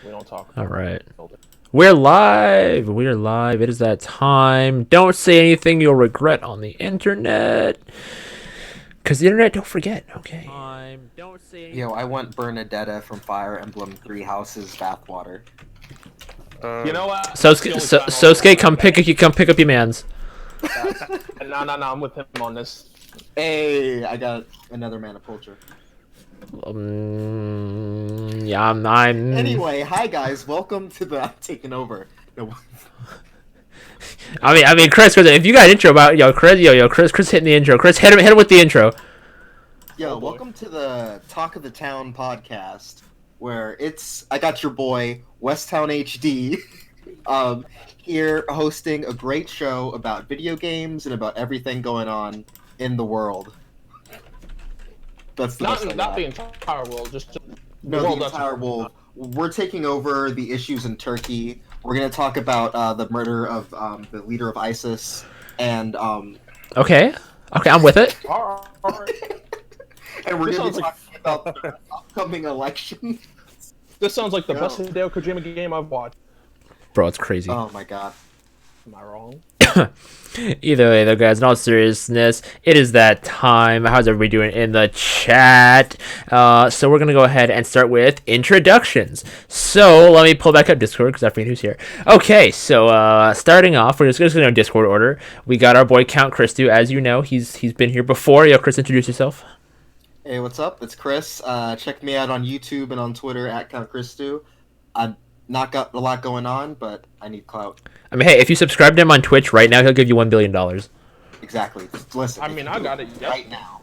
We don't talk. All right. We're live. We're live. It is that time. Don't say anything you'll regret on the internet. Because the internet, don't forget, okay? Don't say Yo, I want Bernadetta from Fire Emblem Three Houses bathwater. You know what? Sosuke, come pick up your mans. No, I'm with him on this. Hey, I got another mana culture. Yeah, I'm. Anyway, hi guys, welcome to the. I'm taking over. No. I mean, Chris, if you got an intro about Chris hitting the intro. Chris, hit him with the intro. Yo, welcome to the Talk of the Town podcast, where I got your boy Westtown HD, here hosting a great show about video games and about everything going on in the world. That's not the entire world, just the entire world. We're taking over the issues in Turkey. We're gonna talk about the murder of the leader of ISIS, and Okay, I'm with it. All right. And we're gonna be talking about the upcoming election. This sounds like the best Hideo Kojima game I've watched. Bro, it's crazy. Oh my god. Am I wrong? Either way, though, guys, in all seriousness, it is that time. How's everybody doing in the chat? So we're going to go ahead and start with introductions. So let me pull back up Discord because I forget who's here. Okay, so starting off, we're just going to go in Discord order. We got our boy Count Christu. As you know, he's been here before. Yo, Chris, introduce yourself. Hey, what's up? It's Chris. Check me out on YouTube and on Twitter at Count Christu. I've not got a lot going on, but I need clout. I mean, hey, if you subscribe to him on Twitch right now, he'll give you $1 billion. Exactly. Just listen. I mean, I got it right now.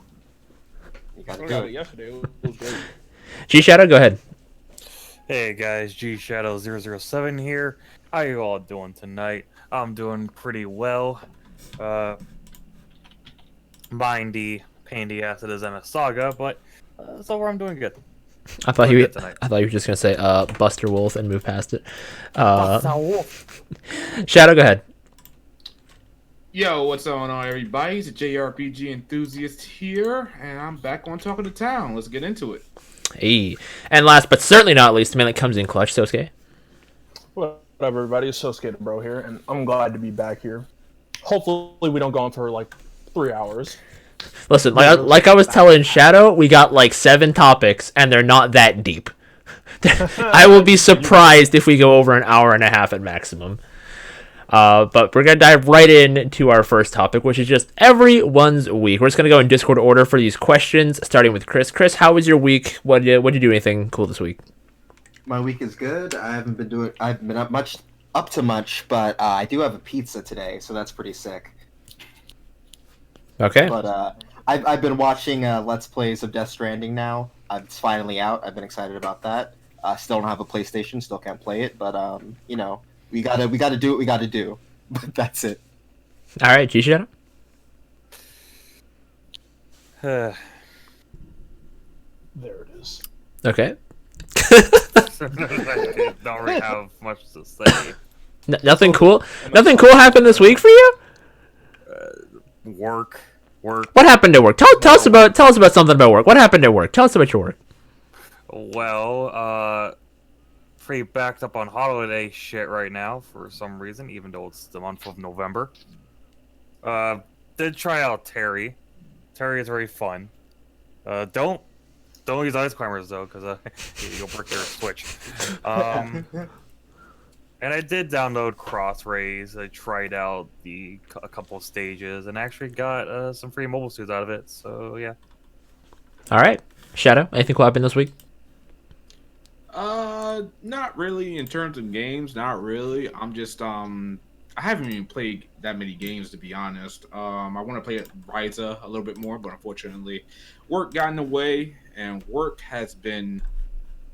You gotta do it it. yesterday. It was great. G Shadow, go ahead. Hey guys, G Shadow 007 here. How you all doing tonight? I'm doing pretty well. Mindy, pain in the ass it is in a saga, but so far I'm doing good. I thought you were just gonna say Buster Wolf and move past it. Buster Wolf. Shadow, go ahead. Yo, what's going on, everybody? It's a JRPG enthusiast here, and I'm back on Talk of the Town. Let's get into it. Hey, and last but certainly not least, the man that comes in clutch, Sosuke. What up, everybody? It's Sosuke Bro here, and I'm glad to be back here. Hopefully, we don't go on for like 3 hours. Listen, like I was telling Shadow, we got like 7 topics, and they're not that deep. I will be surprised if we go over an hour and a half at maximum. But we're going to dive right into our first topic, which is just everyone's week. We're just going to go in Discord order for these questions, starting with Chris. Chris, how was your week? What did you do anything cool this week? My week is good. I haven't been up to much, but I do have a pizza today, so that's pretty sick. Okay. But I've been watching Let's Plays of Death Stranding now. It's finally out. I've been excited about that. Still don't have a PlayStation. Still can't play it. But you know, we gotta do what we gotta do. But that's it. All right, G Shadow. There it is. Okay. I don't really have much to say. Nothing cool. Nothing cool happened this week for you. Work. What happened at work? Tell us about something about work. What happened at work? Tell us about your work. Well, pretty backed up on holiday shit right now for some reason, even though it's the month of November. Did try out Terry. Terry is very fun. Don't use ice climbers though, because you'll break your Switch. And I did download Crossrays. I tried out a couple of stages and actually got some free mobile suits out of it. So yeah. All right, Shadow. Anything cool happened this week? Not really in terms of games. Not really. I'm just I haven't even played that many games, to be honest. I want to play Ryza a little bit more, but unfortunately, work got in the way, and work has been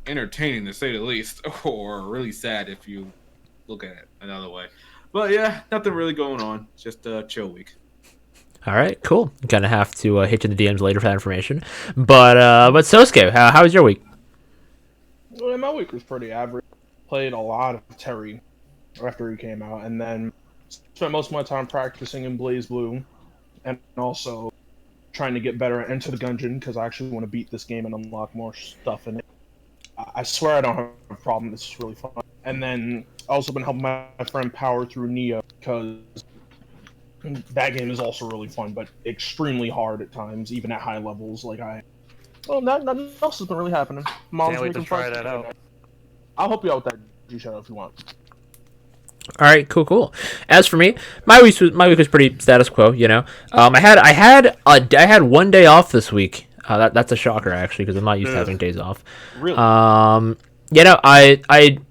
entertaining to say the least, or really sad if you look at it another way. But yeah, nothing really going on. Just a chill week. All right, cool. Gonna have to hit you in the DMs later for that information. But Sosuke, how was your week? Well, my week was pretty average. Played a lot of Terry after he came out, and then spent most of my time practicing in Blaze Blue, and also trying to get better at Enter the Gungeon because I actually want to beat this game and unlock more stuff in it. I swear I don't have a problem. This is really fun. And then I also been helping my friend power through Neo because that game is also really fun, but extremely hard at times, even at high levels. Nothing else has been really happening. Mom's Can't wait to making try fun. that out. I'll help you out with that, G-Shadow, if you want. All right, cool. As for me, my week was pretty status quo. I had 1 day off this week. That's a shocker actually, because I'm not used to having days off. Really? I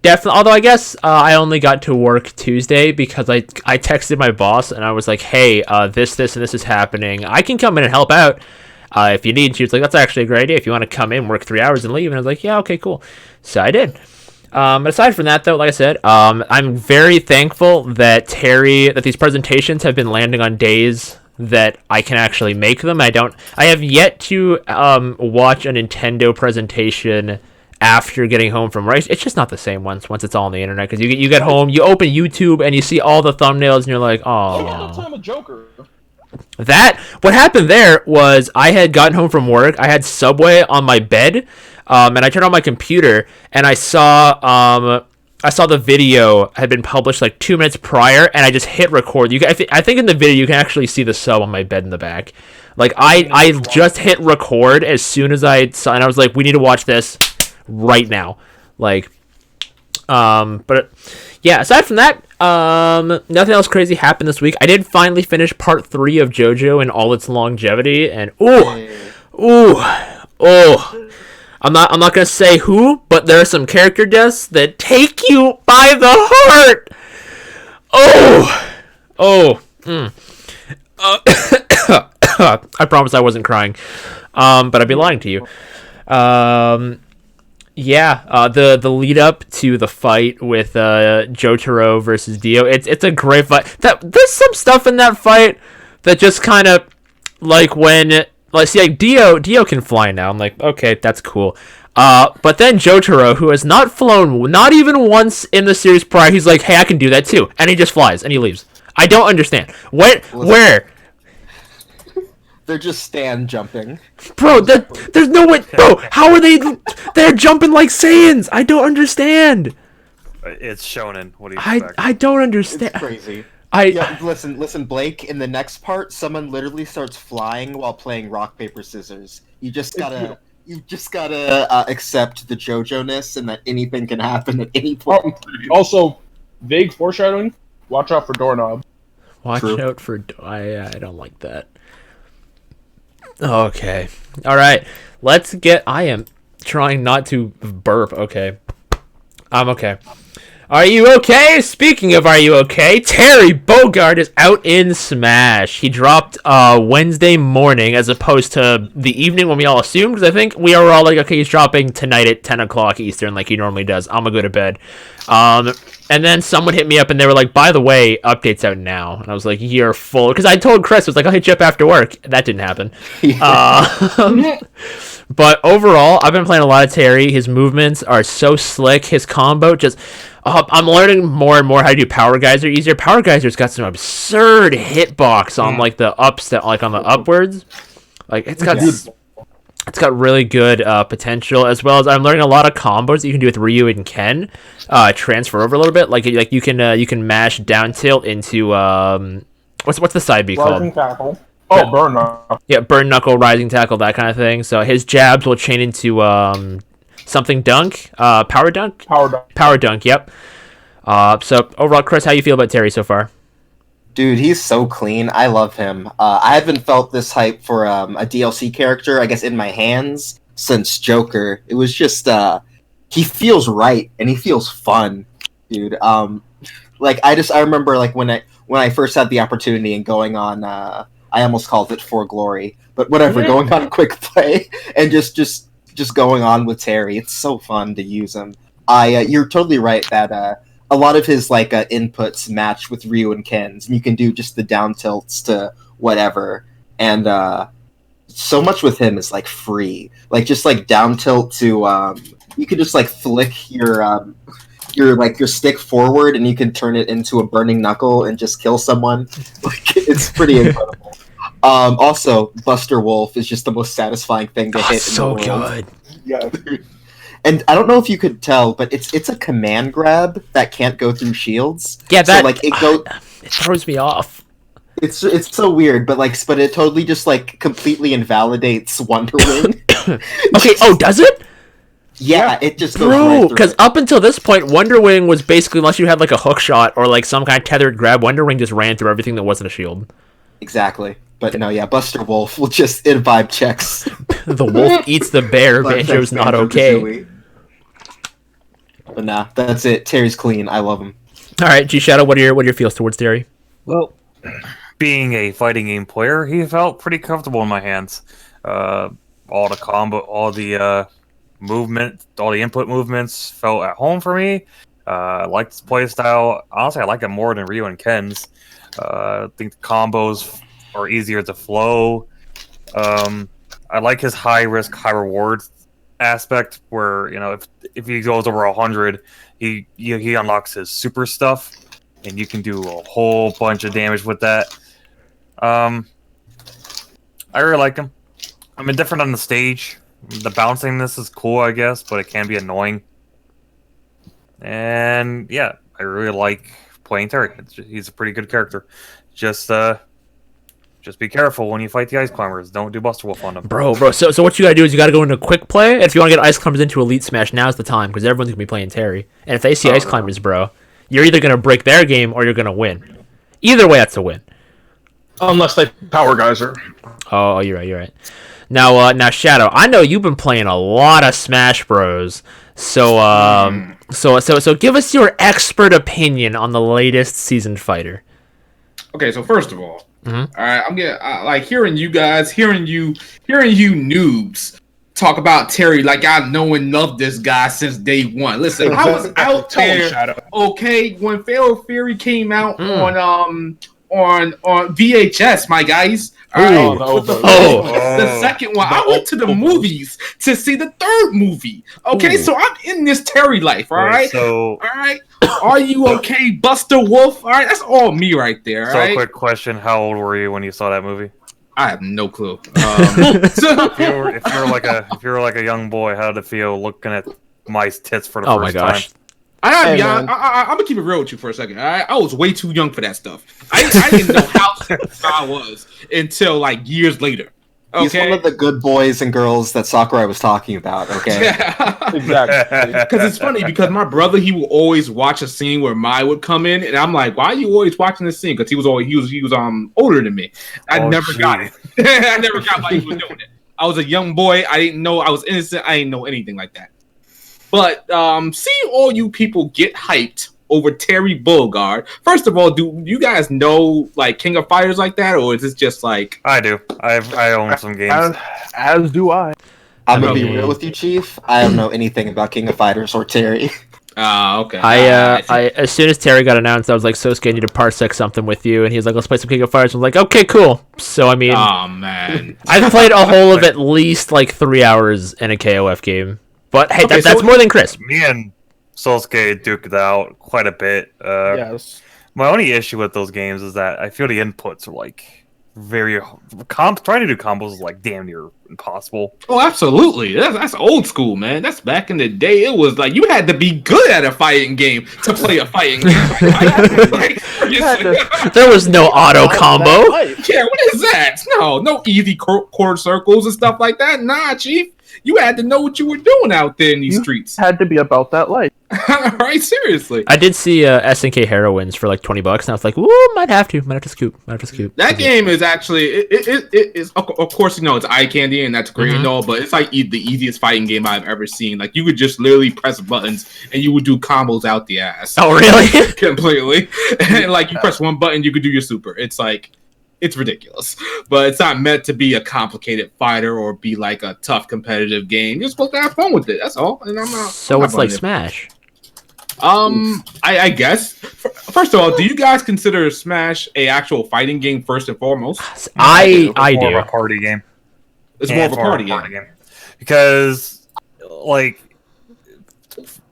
definitely. Although I guess I only got to work Tuesday because I texted my boss and I was like, hey, this and this is happening. I can come in and help out if you need. She was like, that's actually a great idea. If you want to come in, work 3 hours and leave. And I was like, yeah, okay, cool. So I did. But aside from that, though, like I said, I'm very thankful that these presentations have been landing on days that I can actually make them. I have yet to watch a Nintendo presentation after getting home from work. It's just not the same once it's all on the internet, because you get home, you open YouTube, and you see all the thumbnails, and you're like, oh. You had that time with Joker. What happened there was I had gotten home from work, I had Subway on my bed, and I turned on my computer, and I saw the video had been published like 2 minutes prior, and I just hit record. I think in the video you can actually see the sub on my bed in the back. Like I just hit record as soon as I saw, and I was like, we need to watch this right now. But yeah, aside from that, nothing else crazy happened this week. I did finally finish part 3 of JoJo in all its longevity, and ooh. I'm not gonna say who, but there are some character deaths that take you by the heart. I promise I wasn't crying, but I'd be lying to you. The lead up to the fight with Jotaro versus Dio, it's a great fight. There's some stuff in that fight that just kind of Dio can fly now. I'm like, okay, that's cool. But then Jotaro, who has not flown, not even once in the series prior, he's like, hey, I can do that too, and he just flies and he leaves. I don't understand. Where? They're just stand jumping. Bro, there's no way. Bro, how are they? They're jumping like Saiyans. I don't understand. It's shonen. What do you expect? I don't understand. It's crazy. Yeah, listen, Blake. In the next part, someone literally starts flying while playing rock paper scissors. You just gotta accept the JoJo-ness and that anything can happen at any point. Also, vague foreshadowing. Watch out for doorknob. Watch out for. I don't like that. Okay. All right. Let's get. I am trying not to burp. Okay. I'm okay. Are you okay? Speaking of are you okay, Terry Bogard is out in Smash. He dropped Wednesday morning as opposed to the evening when we all assumed, because I think we were all like, okay, he's dropping tonight at 10 o'clock Eastern like he normally does. I'm gonna go to bed. And then someone hit me up and they were like, by the way, update's out now. And I was like, you're full. Because I told Chris, I was like, I'll hit you up after work. That didn't happen. But overall, I've been playing a lot of Terry. His movements are so slick. His combo just... I'm learning more and more how to do Power Geyser easier. Power Geyser's got some absurd hitbox on like the ups, on the upwards. Like it's got really good potential, as well as I'm learning a lot of combos that you can do with Ryu and Ken. Transfer over a little bit. Like you can mash down tilt into what's the side B called? Rising tackle. Oh, burn knuckle. Yeah, burn knuckle, rising tackle, that kind of thing. So his jabs will chain into something dunk, power dunk. Power dunk. Yep. So overall, Chris, how you feel about Terry so far? Dude, he's so clean. I love him. I haven't felt this hype for a DLC character, I guess, in my hands since Joker. It was just, he feels right, and he feels fun, dude. I remember, like, when I first had the opportunity and going on, I almost called it For Glory, but whatever, going on Quick Play, and just going on with Terry. It's so fun to use him. You're totally right that, a lot of his inputs match with Ryu and Ken's, and you can do just the down tilts to whatever. And so much with him is free, just down tilt to you can just flick your stick forward, and you can turn it into a burning knuckle and just kill someone. It's pretty incredible. Also, Buster Wolf is just the most satisfying thing to hit. So in the world. good. Yeah. And I don't know if you could tell, but it's a command grab that can't go through shields. Yeah, that so, like it go. it throws me off. It's so weird, but it totally just like completely invalidates Wonder Wing. Okay, oh, does it? Yeah, it just goes Bro, right through because it. up until this point, Wonder Wing was basically, unless you had like a hook shot or like some kind of tethered grab, Wonder Wing just ran through everything that wasn't a shield. Exactly. But no, yeah, Buster Wolf will just vibe checks. The wolf eats the bear. Vibe checks Banjo's not Banjo-Kazooie. okay. But nah, that's it. Terry's clean. I love him. All right, G Shadow, what are your feels towards Terry? Well, being a fighting game player, he felt pretty comfortable in my hands. All the movement, all the input movements felt at home for me. I liked his play style. Honestly, I like it more than Ryu and Ken's. I think the combos are easier to flow. I like his high risk, high reward aspect, where if he goes over 100, he unlocks his super stuff, and you can do a whole bunch of damage with that. I really like him. I'm indifferent on the stage. The bounciness is cool, I guess, but it can be annoying. And yeah, I really like playing Terry. He's a pretty good character. Just be careful when you fight the Ice Climbers. Don't do Buster Wolf on them. Bro. So what you gotta do is you gotta go into quick play. And if you want to get Ice Climbers into Elite Smash, now's the time, because everyone's gonna be playing Terry. And if they see Ice Climbers, bro, you're either gonna break their game or you're gonna win. Either way, that's a win. Unless they power geyser. Oh, you're right. Now, Shadow, I know you've been playing a lot of Smash Bros. So give us your expert opinion on the latest seasoned fighter. Okay, so first of all, Mhm. all right, I'm getting like hearing you noobs talk about Terry like I know and love this guy since day one. Listen, I was out Tell him, there, Shadow. okay, when Fatal Fury came out on VHS, my guys. All right? The second one. I went to the movies to see the third movie. Okay, so I'm in this Terry life. All right. So, All right. Are you okay, Buster Wolf? All right. That's all me right there. All so right. quick question: how old were you when you saw that movie? I have no clue. So, If you were like a young boy, how did it feel looking at Mai's tits for the Oh first my gosh. time? I'm Hey, gonna keep it real with you for a second. All right? I was way too young for that stuff. I didn't know how I was until like years later. He's Okay. one of the good boys and girls that Sakurai was talking about. Okay. Exactly. Because it's funny because my brother, he will always watch a scene where Mai would come in, and I'm like, why are you always watching this scene? Because he was older than me. I never got it. I never got why he was doing it. I was a young boy. I didn't know. I was innocent. I didn't know anything like that. But seeing all you people get hyped over Terry Bogard. First of all, do you guys know like King of Fighters like that, or is this just like? I do. I own some games. As do I. I'm gonna be Okay. real with you, Chief. I don't know anything about King of Fighters or Terry. Okay. I as soon as Terry got announced, I was like, Sosuke, I need to parsec something with you, and he was like, let's play some King of Fighters. I was like, okay, cool. So I mean, Oh man. I've played a whole of at least like 3 hours in a KOF game. But hey, Okay, that's so- more than Chris. Me and Solskjaer duked it out quite a bit. Yes. My only issue with those games is that I feel the inputs are like very trying to do combos is like damn near impossible. Oh, absolutely. That's old school, man. That's back in the day. It was like you had to be good at a fighting game to play a fighting game. There was no auto combo. Yeah, what is that? No easy quarter circles and stuff like that. Nah, Chief. You had to know what you were doing out there in these streets. Had to be about that life. Right? Seriously. I did see SNK Heroines for like $20, and I was like, "Ooh, might have to scoop." That game is actually it is of course it's eye candy and that's great and all, but it's like the easiest fighting game I've ever seen. Like you could just literally press buttons and you would do combos out the ass. Oh, really? Completely. And like you press one button, you could do your super. It's like it's ridiculous, but it's not meant to be a complicated fighter or be like a tough competitive game. You're supposed to have fun with it. That's all. And I'm not. So I'm it's not like butting it. Smash. I guess. First of all, do you guys consider Smash a actual fighting game first and foremost? I It's more do. of a party game. It's Yeah, more of a party game. because like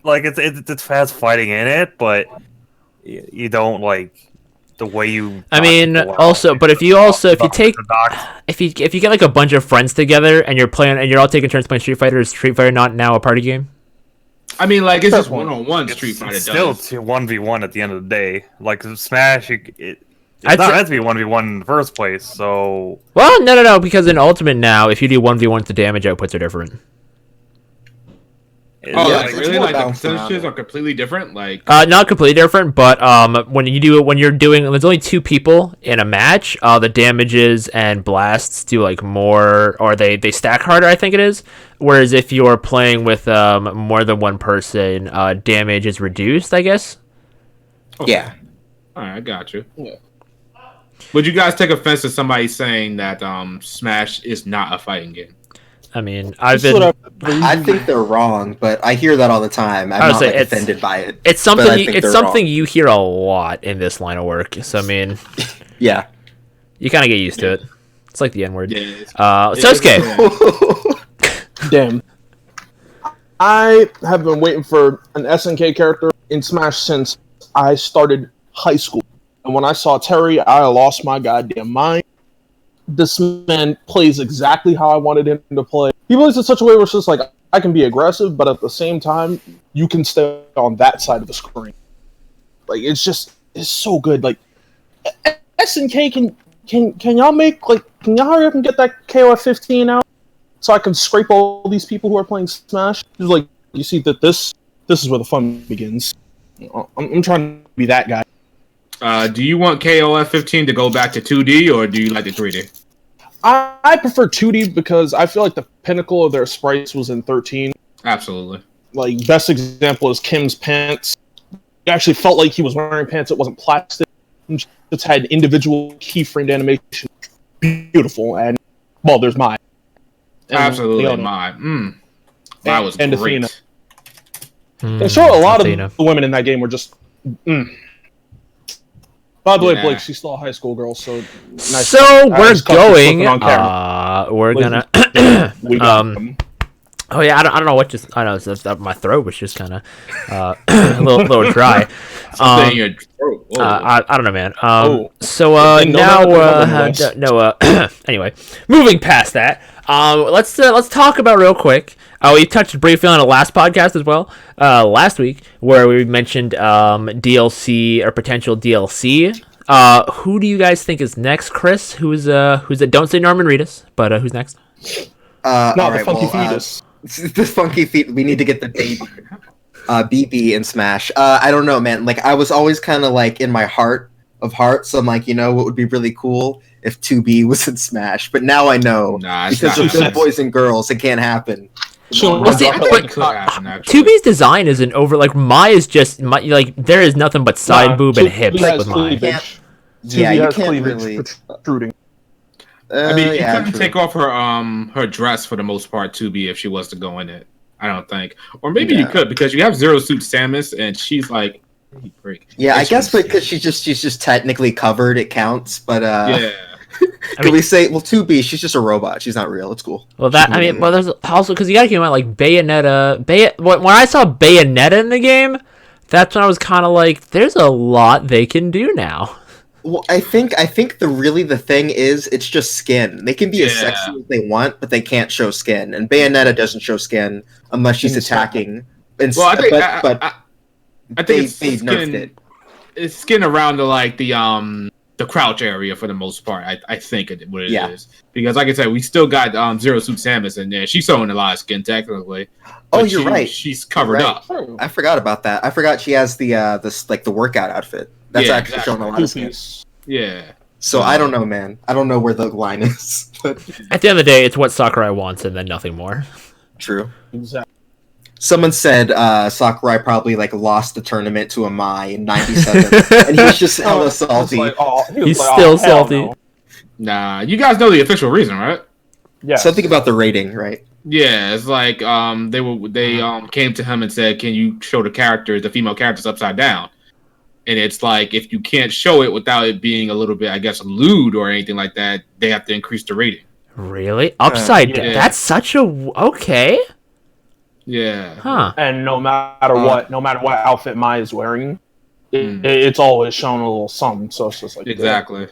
it's fast fighting in it, but you don't like the way you. I mean, dodge people also, out. but if you take if you get like a bunch of friends together and you're playing and you're all taking turns playing Street Fighter, is Street Fighter not now a party game? I mean, like, it's Fair just point. one-on-one Street It's Fighter still does. 1v1 at the end of the day. Like Smash, it's I'd not say- meant to be 1v1 in the first place. So Well, no, because in Ultimate now, if you do 1v1, the damage outputs are different. Oh, Yeah, like, it's really? more Like, the balanced around percentages it. are completely different? Like, Not completely different, but when you're doing, there's only 2 people in a match. The damages and blasts do like more, or they stack harder, I think it is. Whereas if you're playing with more than one person, damage is reduced, I guess. okay. Yeah. All right, I got you. Yeah. Would you guys take offense to somebody saying that Smash is not a fighting game? I mean, I've That's what been. I think they're wrong, but I hear that all the time. I'm I would not say like, it's- offended by it. It's But I something. think It's they're something wrong. you hear a lot in this line of work. So I mean, Yeah. you kind of get used to it. It's like the N word. Yeah. It's, Sosuke. Damn. I have been waiting for an SNK character in Smash since I started high school. And when I saw Terry, I lost my goddamn mind. This man plays exactly how I wanted him to play. He plays in such a way where it's just like, I can be aggressive, but at the same time, you can stay on that side of the screen. Like, it's so good. Like, SNK, can y'all can y'all hurry up and get that KOF 15 out? So I can scrape all these people who are playing Smash. Just like, you see that this is where the fun begins. I'm trying to be that guy. do you want KOF 15 to go back to 2D, or do you like the 3D? I prefer 2D because I feel like the pinnacle of their sprites was in 13. Absolutely. Like, best example is Kim's pants. It actually felt like he was wearing pants that wasn't plastic. It just had individual keyframed animation. Beautiful. And, well, there's mine. And Absolutely, Leona. mine. That was and great. Athena. And sure, a lot Athena. of the women in that game were just. By the way, Yeah. Blake, she's still a high school girl, so. Nice. So I we're just caught you going. flipping on camera. We're Ladies gonna. We got um, them. Oh yeah, I don't know what just. I know it's just, my throat was just kind of a little dry. Something in your throat. Whoa. I don't know, man. Oh. So Didn't know now that, no. Anyway, moving past that, let's talk about real quick. We touched briefly on the last podcast as well, last week, where we mentioned DLC or potential DLC. Who do you guys think is next, Chris? Who's it? Don't say Norman Reedus, but who's next? No, All the right, funky well, fetus. the funky feet. We need to get the baby. BB in Smash. I don't know, man. Like, I was always kind of like in my heart of hearts. So I'm like, what would be really cool if 2B was in Smash. But now I know Nah, it's because not of good happening. boys and girls, it can't happen. She'll Well, see, drop it but- like It a could cock. happen, actually. 2B's design isn't over. Like Mai is just like there is nothing but side Nah, boob and 2B hips has with Mai. cleavage. Yeah, 2B you has can't cleavage really. protruding. I mean, you yeah, couldn't true. take off her dress for the most part, 2B, if she was to go in it. I don't think. Or maybe you Yeah. could, because you have Zero Suit Samus, and she's like, break. Yeah, I guess because she's just technically covered, it counts. But Yeah. can we say 2B? She's just a robot. She's not real. It's cool. Well, there's also because you gotta keep in mind like Bayonetta. When I saw Bayonetta in the game, that's when I was kind of like, there's a lot they can do now. Well, I think the thing is it's just skin. They can be as Yeah. sexy as they want, but they can't show skin. And Bayonetta doesn't show skin unless she's attacking. And Well, I think, but I think they it's nerfed skin, it. it's skin around the crouch area for the most part. I think what it is, Yeah. because like I said, we still got Zero Suit Samus in there. She's showing a lot of skin technically. Oh, but you're right. She's covered Right. up. I forgot about that. I forgot she has the the workout outfit. That's Yeah, actually showing a lot of skin. Goofies. Yeah. So I don't know, man. I don't know where the line is. But At the end of the day, it's what Sakurai wants and then nothing more. true. Exactly. Someone said Sakurai probably like lost the tournament to a Mai in '97, and he's just hella salty. He was He's like, still hell salty. no. Nah, you guys know the official reason, right? Yeah. Something about the rating, right? Yeah, it's like they came to him and said, "Can you show the female characters upside down?" And it's like if you can't show it without it being a little bit, I guess, lewd or anything like that, they have to increase the rating. Really? Upside down? yeah. That's such a okay. Yeah. Huh. And no matter what outfit Mai is wearing, Mm. it's always shown a little something. So it's just like Exactly.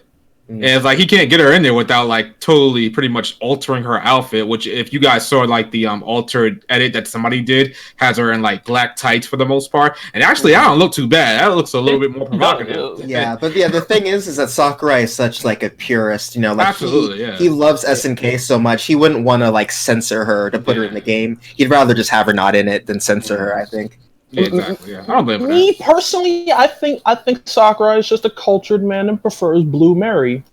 And it's like he can't get her in there without like totally pretty much altering her outfit, which if you guys saw like the altered edit that somebody did, has her in like black tights for the most part. And actually I don't look too bad. That looks a little bit more provocative. Yeah, but the thing is that Sakurai is such like a purist, you know, like Absolutely, he loves SNK so much he wouldn't want to like censor her to put her in the game. He'd rather just have her not in it than censor her, I think. Yeah, exactly. Yeah. I don't blame for that. Me personally, I think Sakurai is just a cultured man and prefers Blue Mary.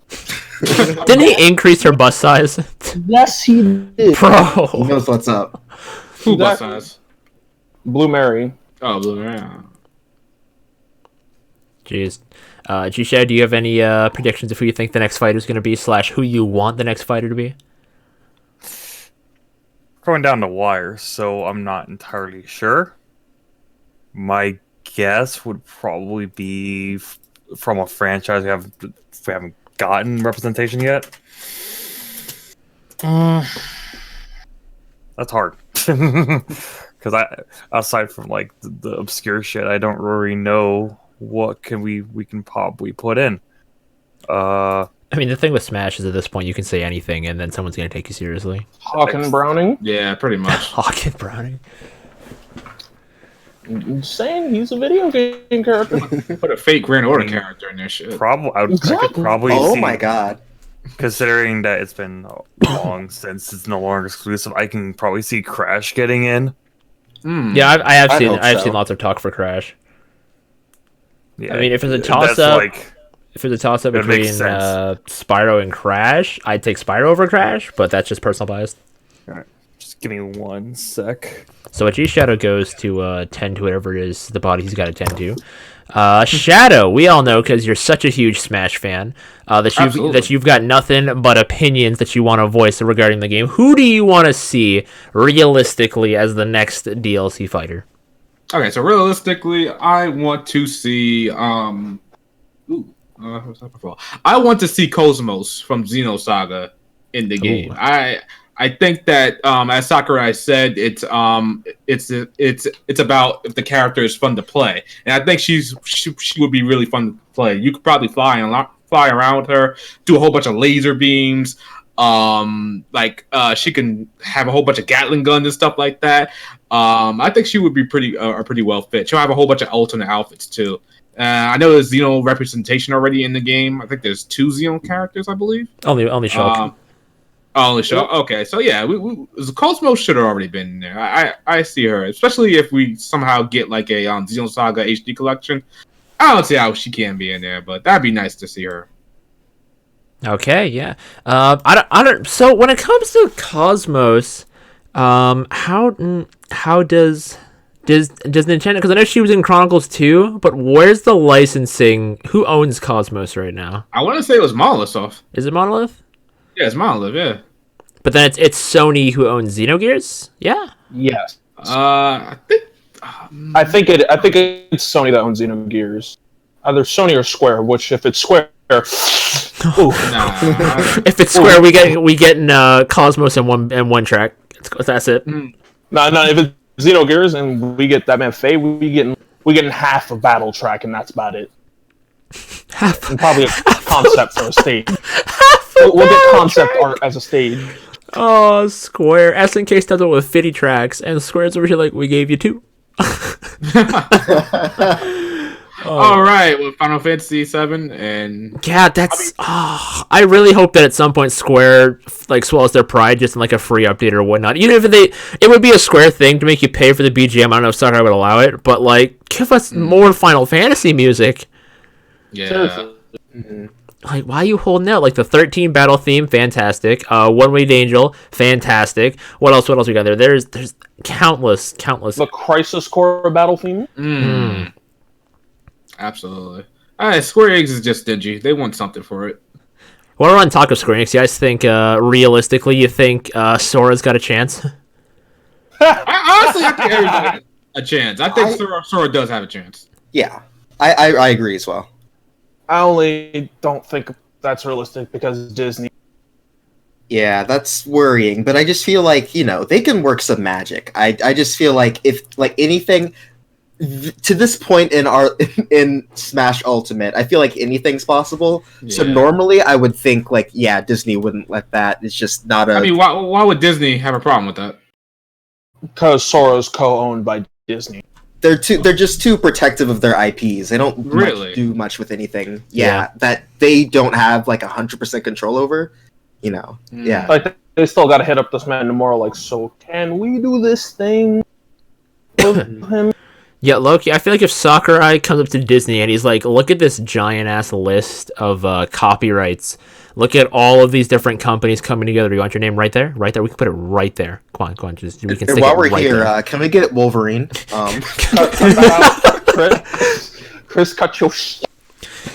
Didn't he increase her bust size? Yes, he did. He Bro. knows what's up. Who bust size? Blue Mary. Oh, Blue Man. Jeez. G-Shed, do you have any predictions of who you think the next fighter is going to be, / who you want the next fighter to be? Going down the wire, so I'm not entirely sure. My guess would probably be from a franchise we haven't gotten representation yet. That's hard. Because aside from like the obscure shit, I don't really know what we can probably put in. I mean, the thing with Smash is at this point you can say anything and then someone's going to take you seriously. Hawken Browning. Yeah, pretty much. Hawken Browning. I'm saying he's a video game character. Put a fake Grand Order character in this shit. I could Exactly. probably Oh see, my god. considering that it's been long since it's no longer exclusive, I can probably see Crash getting in. Yeah, I have hope I've so. seen lots of talk for Crash. Yeah, I mean, if it's a that's toss-up, like, if it's a toss-up It makes between sense. Spyro and Crash, I'd take Spyro over Crash, but that's just personal bias. just give me 1 sec. So a G Shadow goes to tend to whatever it is the body he's got to tend to. Shadow, we all know because you're such a huge Smash fan that you've got nothing but opinions that you want to voice regarding the game. Who do you want to see realistically as the next DLC fighter? Okay, so realistically, I want to see what's that before? I want to see Cosmos from Xenosaga in the game. I think that as Sakurai said, it's about if the character is fun to play, and I think she would be really fun to play. You could probably fly around with her, do a whole bunch of laser beams. She can have a whole bunch of Gatling guns and stuff like that. I think she would be pretty well fit. She'll have a whole bunch of alternate outfits too. I know there's Xeno representation already in the game. I think there's 2 Xeno characters, I believe. Only Shulk. Only Shulk. Okay, so yeah, Cosmos should have already been there. I see her, especially if we somehow get like a Xenosaga HD collection. I don't see how she can be in there, but that'd be nice to see her. Okay, yeah. I don't. So when it comes to Cosmos, how does Nintendo? Because I know she was in Chronicles 2, but where's the licensing? Who owns Cosmos right now? I want to say it was Monolith. Is it Monolith? Yeah, it's Monolith. Yeah. But then it's Sony who owns Xenogears. Yeah. Yes. I think. I think it's Sony that owns Xenogears. Either Sony or Square. Which, if it's Square, ooh. If it's Square, we get Cosmos in one track. That's it. No. If it's Xenogears and we get that man Faye, we getting half of Battle Track, and that's about it. And probably a concept for a stage. We'll get concept art as a stage. Oh, Square. SNK stepped up with 50 tracks, and Square's over here like, we gave you 2. All right, with Final Fantasy VII and Yeah, that's. I really hope that at some point Square like swallows their pride just in like a free update or whatnot. Even if it would be a Square thing to make you pay for the BGM. I don't know if Sakurai would allow it, but like give us more Final Fantasy music. yeah. Like, why are you holding out? Like the 13 battle theme, fantastic. One Winged Angel, fantastic. What else we got there? There's countless. The Crisis Core battle theme. Absolutely. Square Enix is just stingy. They want something for it. While we're on talk of Square Enix, you guys think realistically, you think Sora's got a chance? Honestly, I think everybody has a chance. I think Sora does have a chance. Yeah, I agree as well. I only don't think that's realistic because Disney. Yeah, that's worrying, but I just feel like, they can work some magic. I just feel like if, like anything, to this point in Smash Ultimate, I feel like anything's possible. So Yeah. normally I would think like, yeah, Disney wouldn't let that. It's just not a. I mean, why would Disney have a problem with that? Because Sora's co-owned by Disney. they're just too protective of their IPs. They don't Really? do much with anything. Yeah. That they don't have like 100% control over. You know. Hmm. Yeah. Like they still got to hit up this man tomorrow. Like, so can we do this thing with him? Yeah, Loki, I feel like if Sakurai comes up to Disney and he's like, look at this giant ass list of copyrights. Look at all of these different companies coming together. You want your name right there? Right there? We can put it right there. Come on. Just we can And stick while it we're right here, there. can we get Wolverine? Chris, cut your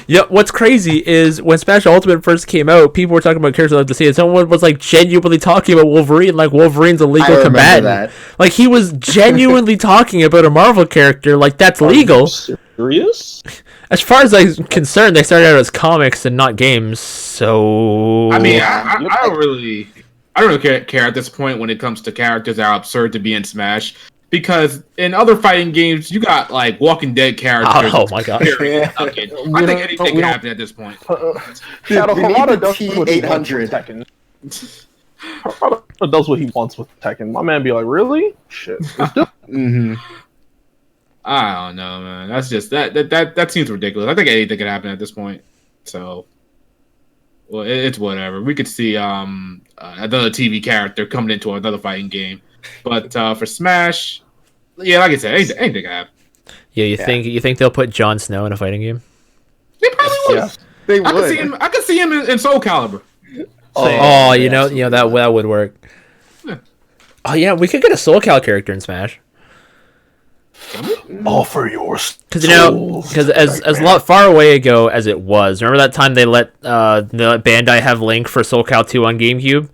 Yeah, what's crazy is when Smash Ultimate first came out, people were talking about characters I'd like to see, and someone was like genuinely talking about Wolverine, like Wolverine's a legal I remember combatant. that. Like he was genuinely talking about a Marvel character, like that's legal. Serious? As far as I'm concerned, they started out as comics and not games, so I mean, I don't really care at this point when it comes to characters that are absurd to be in Smash, because in other fighting games, you got like Walking Dead characters. Oh my god. Period. Okay. I think anything can happen at this point. Shadow we need Harada the does what he wants T800. with Tekken. Harada does what he wants with Tekken. My man be like, really? Shit. Mm-hmm. I don't know, man. That's just that seems ridiculous. I think anything could happen at this point. So, well, it's whatever. We could see another TV character coming into another fighting game, but for Smash, yeah, like I said, anything could happen. Yeah, you think they'll put Jon Snow in a fighting game? They probably would. Yeah. They I would. could see him in Soul Calibur. Oh, you know that would work. Yeah. Oh yeah, we could get a Soul Cal character in Smash. Offer yours. Because as far away ago as it was, remember that time they let Bandai have Link for Soul Cal 2 on GameCube?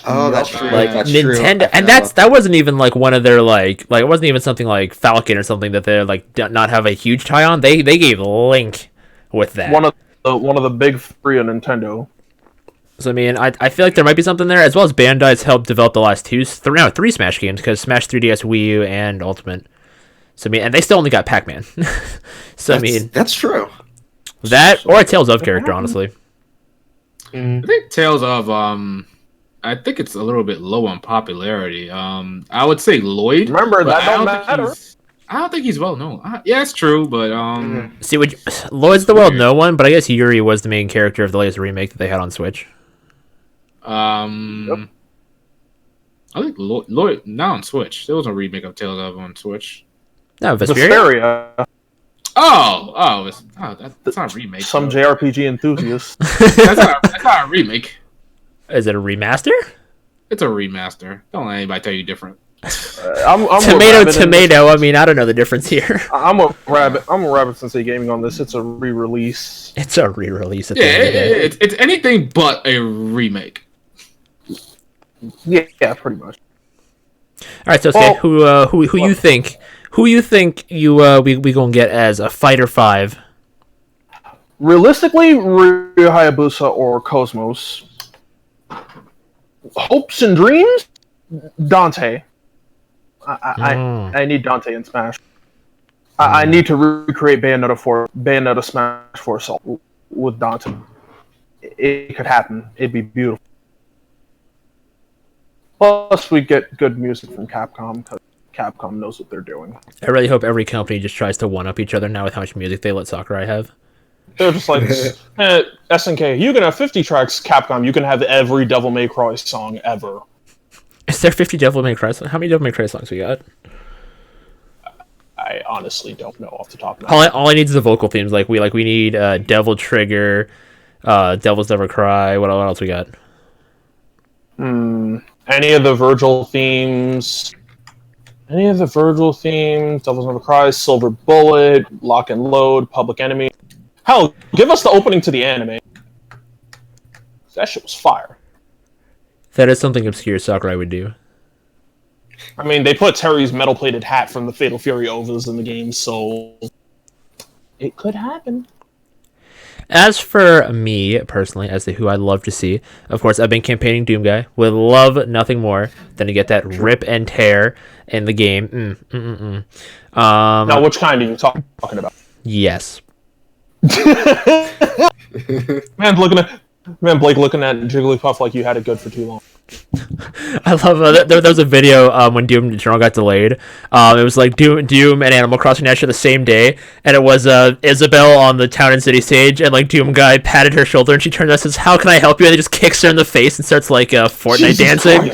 Oh, that's true. Like that's Nintendo, true. and that wasn't even like one of their like it wasn't even something like Falcon or something that they like did not have a huge tie on. They gave Link with that. One of the big three of Nintendo. So I mean, I feel like there might be something there, as well as Bandai's helped develop the last three Smash games, because Smash 3DS, Wii U, and Ultimate. So I mean, and they still only got Pac-Man. So I mean, that's true. that or a Tales of character, honestly. I think Tales of I think it's a little bit low on popularity. I would say Lloyd. Remember, but that I don't think matter. I don't think he's well known. Yeah, it's true, but See, Lloyd's the well-known one, but I guess Yuri was the main character of the latest remake that they had on Switch. I think Lloyd not on Switch. There was a remake of Tales of on Switch. No, Vesperia. Vesperia. That's not a remake. Some though. JRPG enthusiasts. That's not a remake. Is it a remaster? It's a remaster. Don't let anybody tell you different. I'm Tomato. I mean, I don't know the difference here. I'm a Rabbit Sensei Gaming on this. It's a re-release. It's a re-release. At the Yeah, end of the day. it's anything but a remake. Yeah, pretty much. All right, so Well- who you think? Who you think we gonna get as a Fighter 5? Realistically, Ryu Hayabusa or Cosmos. Hopes and dreams, Dante. I need Dante in Smash. I need to recreate Bayonetta Smash for Assault with Dante. It could happen. It'd be beautiful. Plus, we get good music from Capcom because Capcom knows what they're doing. I really hope every company just tries to one up each other now with how much music they let Sakurai have. They're just like, SNK, you can have 50 tracks, Capcom, you can have every Devil May Cry song ever. Is there 50 Devil May Cry songs? How many Devil May Cry songs we got? I honestly don't know off the top of my head. All I need is the vocal themes. Like we need Devil Trigger, Devil's Never Cry. What else we got? Any of the Virgil themes, Devil's Never Cry, Silver Bullet, Lock and Load, Public Enemy. Hell, give us the opening to the anime. That shit was fire. That is something obscure Sakurai would do. I mean, they put Terry's metal-plated hat from the Fatal Fury ovas in the game, so it could happen. As for me personally, as to who I'd love to see, of course, I've been campaigning Doom Guy. Would love nothing more than to get that rip and tear in the game. Now, which kind are you talking about? Yes. Blake looking at Jigglypuff like you had it good for too long. I love there was a video when Doom Eternal got delayed. It was like Doom and Animal Crossing actually the same day, and it was Isabelle on the Town and City stage, and like Doom Guy patted her shoulder, and she turned and says, "How can I help you?" And he just kicks her in the face and starts like Fortnite dancing.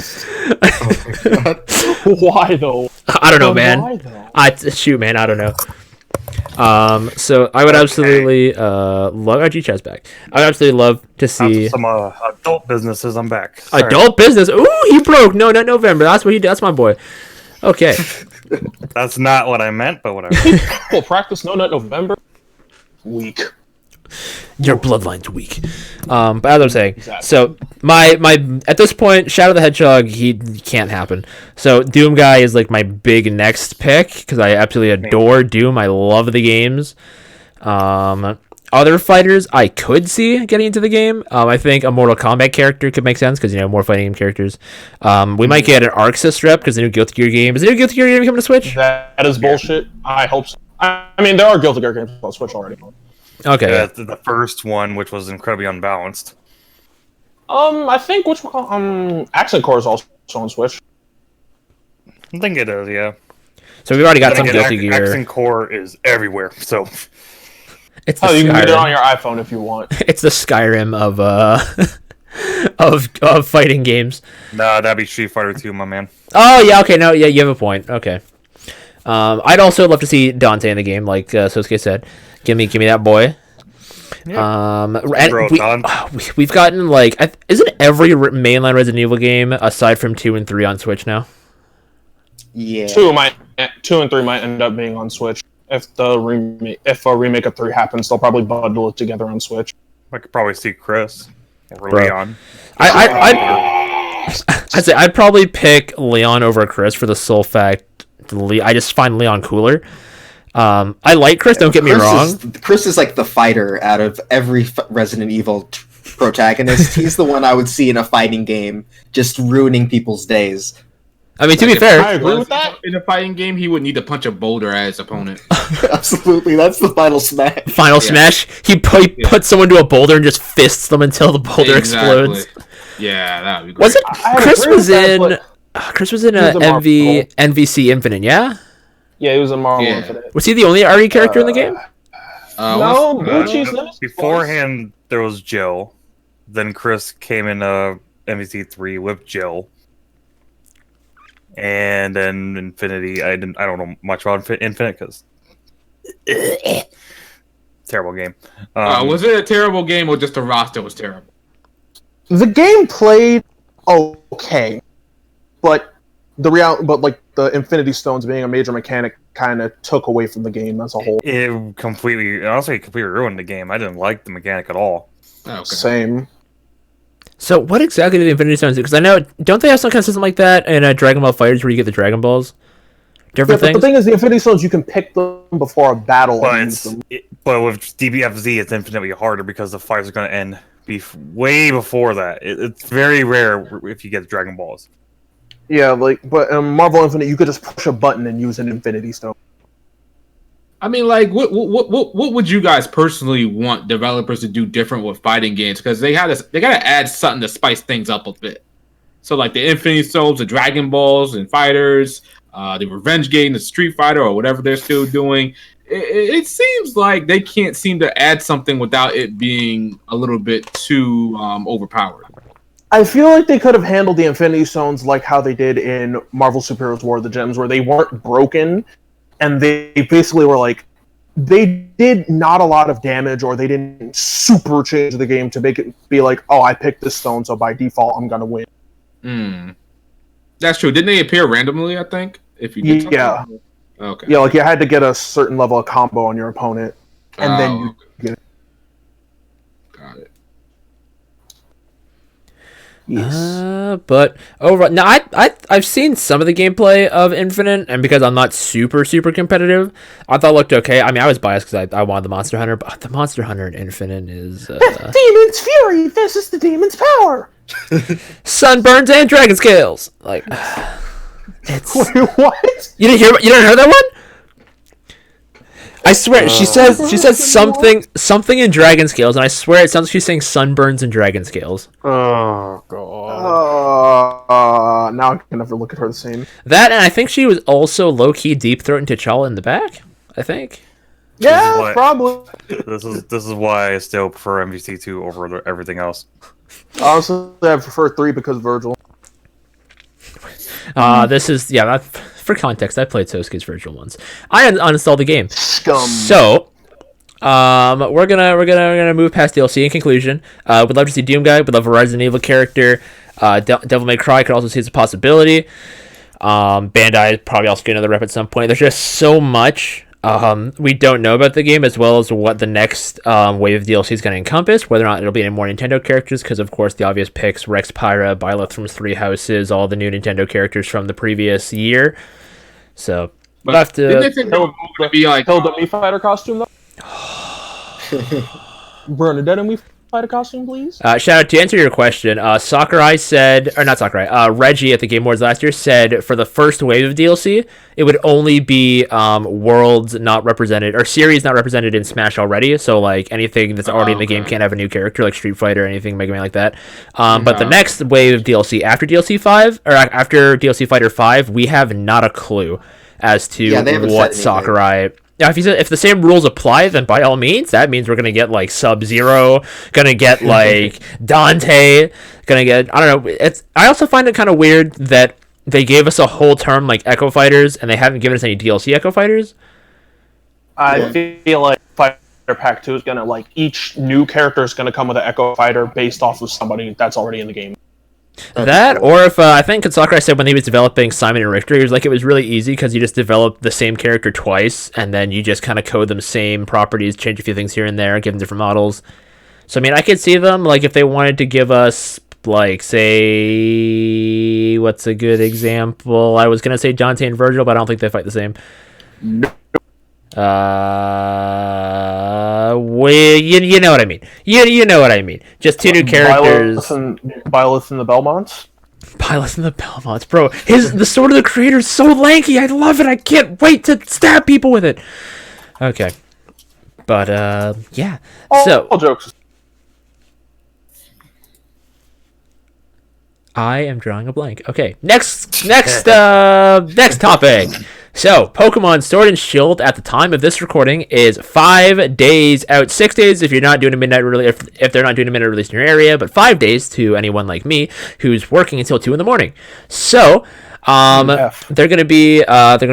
Why though? I don't know, man. Why though? I don't know. So I would absolutely love our G-Chat's back. I would absolutely love to see some adult businesses. I'm back. Sorry. Adult business. Ooh, he broke. No, not November. That's what he did. That's my boy. Okay. That's not what I meant, but whatever. Well, practice No Nut November. Weak. Your bloodline's weak. But as I'm saying, Exactly. so my at this point, Shadow the Hedgehog, he can't happen. So Doom Guy is like my big next pick because I absolutely adore Doom. I love the games. Other fighters I could see getting into the game. I think a Mortal Kombat character could make sense because more fighting game characters. We might get an Arc Sys rep because the new Guilty Gear game. Is the new Guilty Gear game coming to Switch? That is bullshit. I hope so. I mean, there are Guilty Gear games on Switch already. Okay. Yeah, the first one, which was incredibly unbalanced. I think Accent Core is also on Switch. I think it is, yeah. So we've already got Then some again, Guilty Gear. Accent Core is everywhere, so It's the You can get it on Skyrim. your iPhone if you want. It's the Skyrim of of fighting games. nah, that'd be Street Fighter 2, my man. Oh yeah, okay, no, yeah, you have a point. Okay. I'd also love to see Dante in the game, like Sosuke said. Give me that boy. And Bro, Don. we've gotten like, isn't every mainline Resident Evil game aside from 2 and 3 on Switch now? Yeah. 2 and 3 might end up being on Switch. If a remake of 3 happens, they'll probably bundle it together on Switch. I could probably see Chris or Bro. Leon. I'd say I'd probably pick Leon over Chris for the sole fact I just find Leon cooler. I like Chris. Don't get me wrong. Chris is like the fighter out of every Resident Evil protagonist. He's the one I would see in a fighting game, just ruining people's days. I mean, to be I fair, agree with that. In a fighting game, he would need to punch a boulder at his opponent. Absolutely, that's the final smash. Final Smash, he puts someone to a boulder and just fists them until the boulder Exactly. explodes. Yeah, that would be great. Was it I Chris agree was with that, in? but- Chris was in He was in NVC Infinite. Yeah, Yeah, he was in Marvel Yeah. Infinite. was he the only RE character in the game? No, what's- Blue Cheese Nemesis. Beforehand, there was Jill. Then Chris came in MVC3 with Jill. And then Infinity, I don't know much about Infinite because terrible game. was it a terrible game or just the roster was terrible? The game played okay, but the Infinity Stones being a major mechanic kind of took away from the game as a whole. It completely ruined the game. I didn't like the mechanic at all. Okay. Same. So what exactly do the Infinity Stones do? Because I know, don't they have some kind of system like that in Dragon Ball FighterZ where you get the Dragon Balls? Yeah, Different but the things? thing is, the Infinity Stones, you can pick them before a battle. and use them. But with DBFZ, it's infinitely harder because the fights are going to end way before that. It's very rare if you get Dragon Balls. Yeah, but in Marvel Infinite, you could just push a button and use an Infinity Stone. I mean, like, what would you guys personally want developers to do different with fighting games? Because they gotta add something to spice things up a bit. So, like the Infinity Stones, the Dragon Balls, and Fighters, the Revenge Game, the Street Fighter, or whatever they're still doing. It seems like they can't seem to add something without it being a little bit too overpowered. I feel like they could have handled the Infinity Stones like how they did in Marvel Superheroes War of the Gems, where they weren't broken, and they basically were like, they did not a lot of damage, or they didn't super change the game to make it be like, oh, I picked this stone, so by default I'm gonna win. That's true. Didn't they appear randomly, I think? If you did Yeah. Okay. Yeah, like you had to get a certain level of combo on your opponent, and then you get it. Got it. But overall, now I've seen some of the gameplay of Infinite, and because I'm not super competitive, I thought it looked okay. I mean, I was biased because I wanted the Monster Hunter, but the Monster Hunter in Infinite is Demon's Fury versus the Demon's Power. Sunburns and Dragon Scales. Like, it's Wait, what? you didn't hear that one? I swear she says something in Dragon Scales, and I swear it sounds like she's saying Sunburns and Dragon Scales. Oh god. Now I can never look at her the same. That, and I think she was also low key deep throating T'Challa in the back. I think. Yeah, what- probably. This is why I still prefer MVC2 over everything else. Honestly, I prefer 3 because of Virgil. This is for context. I played Sosuke's Virtual once. I uninstalled the game. Scum. So, we're gonna move past DLC. In conclusion, would love to see Doom Guy. Would love a Resident Evil character. Devil May Cry could also see as a possibility. Bandai probably also get another rep at some point. There's just so much we don't know about the game, as well as what the next wave of DLC is going to encompass. Whether or not it'll be any more Nintendo characters, because of course the obvious picks: Rex, Pyra, Byleth from Three Houses, all the new Nintendo characters from the previous year. So we'll have Didn't they to. think they were going to be like Hilda Mii Fighter costume, though? Bernadette Mii Fighter costume, please? Shout out to answer your question. Sakurai said, or not Sakurai, Reggie at the Game Awards last year said for the first wave of DLC, it would only be worlds not represented or series not represented in Smash already. So like anything that's already in the game can't have a new character, like Street Fighter or anything, Mega Man like that. But the next wave of DLC after DLC 5 or after DLC Fighter 5, we have not a clue as to they haven't what said anything. Sakurai. Now, if the same rules apply, then by all means, that means we're gonna get like Sub-Zero, gonna get like Dante, gonna get I don't know. I also find it kind of weird that they gave us a whole term like Echo Fighters, and they haven't given us any DLC Echo Fighters. I feel like Fighter Pack 2 is gonna, like, each new character is gonna come with an Echo Fighter based off of somebody that's already in the game. That, or if I think Sakurai said when he was developing Simon and Richter, he was like it was really easy because you just develop the same character twice, and then you just kind of code them same properties, change a few things here and there, give them different models. So I mean, I could see them like if they wanted to give us like say what's a good example? I was gonna say Dante and Virgil, but I don't think they fight the same. You know what I mean. You know what I mean. Just two new characters. Byleth and the Belmonts. Byleth and the Belmonts, bro. The Sword of the Creator is so lanky. I love it. I can't wait to stab people with it. Okay, but yeah. So All jokes. I am drawing a blank. Okay, next topic. So, Pokemon Sword and Shield at the time of this recording is 5 days out. 6 days if you're not doing a midnight release, if they're not doing a midnight release in your area, but 5 days to anyone like me who's working until 2 in the morning. So, they're gonna be how's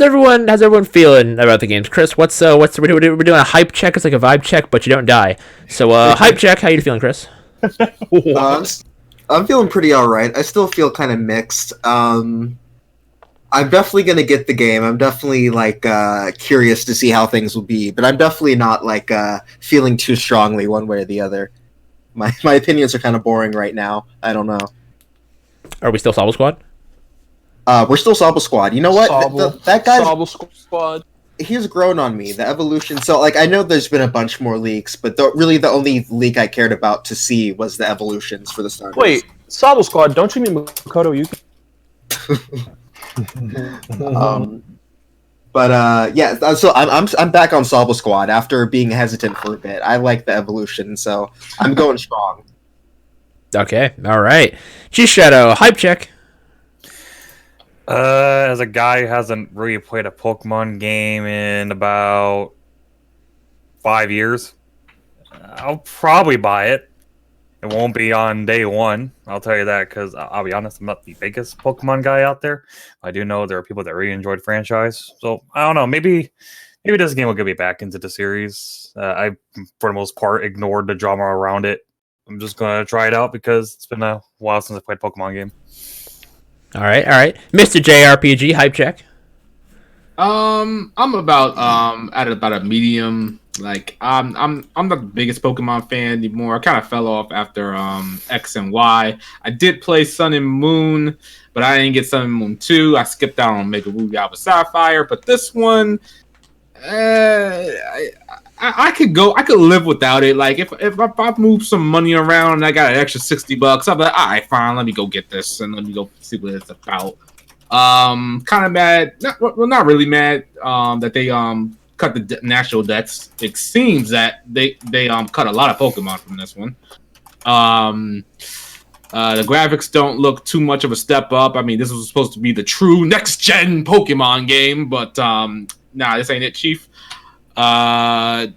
everyone feeling about the games? Chris, we're doing a hype check. It's like a vibe check, but you don't die. So, hype check. How you feeling, Chris? I'm feeling pretty alright. I still feel kind of mixed. I'm definitely gonna get the game. I'm definitely like curious to see how things will be, but I'm definitely not like feeling too strongly one way or the other. My opinions are kind of boring right now. I don't know. Are we still Sobble Squad? We're still Sobble Squad. You know what? That guy, Sobble Squad. he's grown on me. The evolution. So like I know there's been a bunch more leaks, but really the only leak I cared about to see was the evolutions for the starters. Wait, Sobble Squad, don't you mean Makoto Yuki? Yeah, so I'm back on Sobble Squad after being hesitant for a bit. I like the evolution, so I'm going strong. Okay, all right. G-Shadow, hype check. As a guy who hasn't really played a Pokemon game in about 5 years, I'll probably buy it. It won't be on day one, I'll tell you that, because I'll be honest, I'm not the biggest Pokemon guy out there. I do know there are people that really enjoyed the franchise, so I don't know. Maybe this game will get me back into the series. I, for the most part, ignored the drama around it. I'm just gonna try it out because it's been a while since I played a Pokemon game. All right. Mr. JRPG, hype check. I'm about at about a medium Like I'm not the biggest Pokemon fan anymore. I kind of fell off after X and Y. I did play Sun and Moon, but I didn't get Sun and Moon 2. I skipped out on Mega Ruby Alpha Sapphire, but this one, I could go. I could live without it. Like if I move some money around and I got an extra $60, I'm like, all right, fine. Let me go get this and let me go see what it's about. Kind of mad. Not really mad. That they cut the national dex. It seems that they cut a lot of Pokemon from this one. The graphics don't look too much of a step up. I mean, this was supposed to be the true next gen Pokemon game, but nah, this ain't it, Chief. I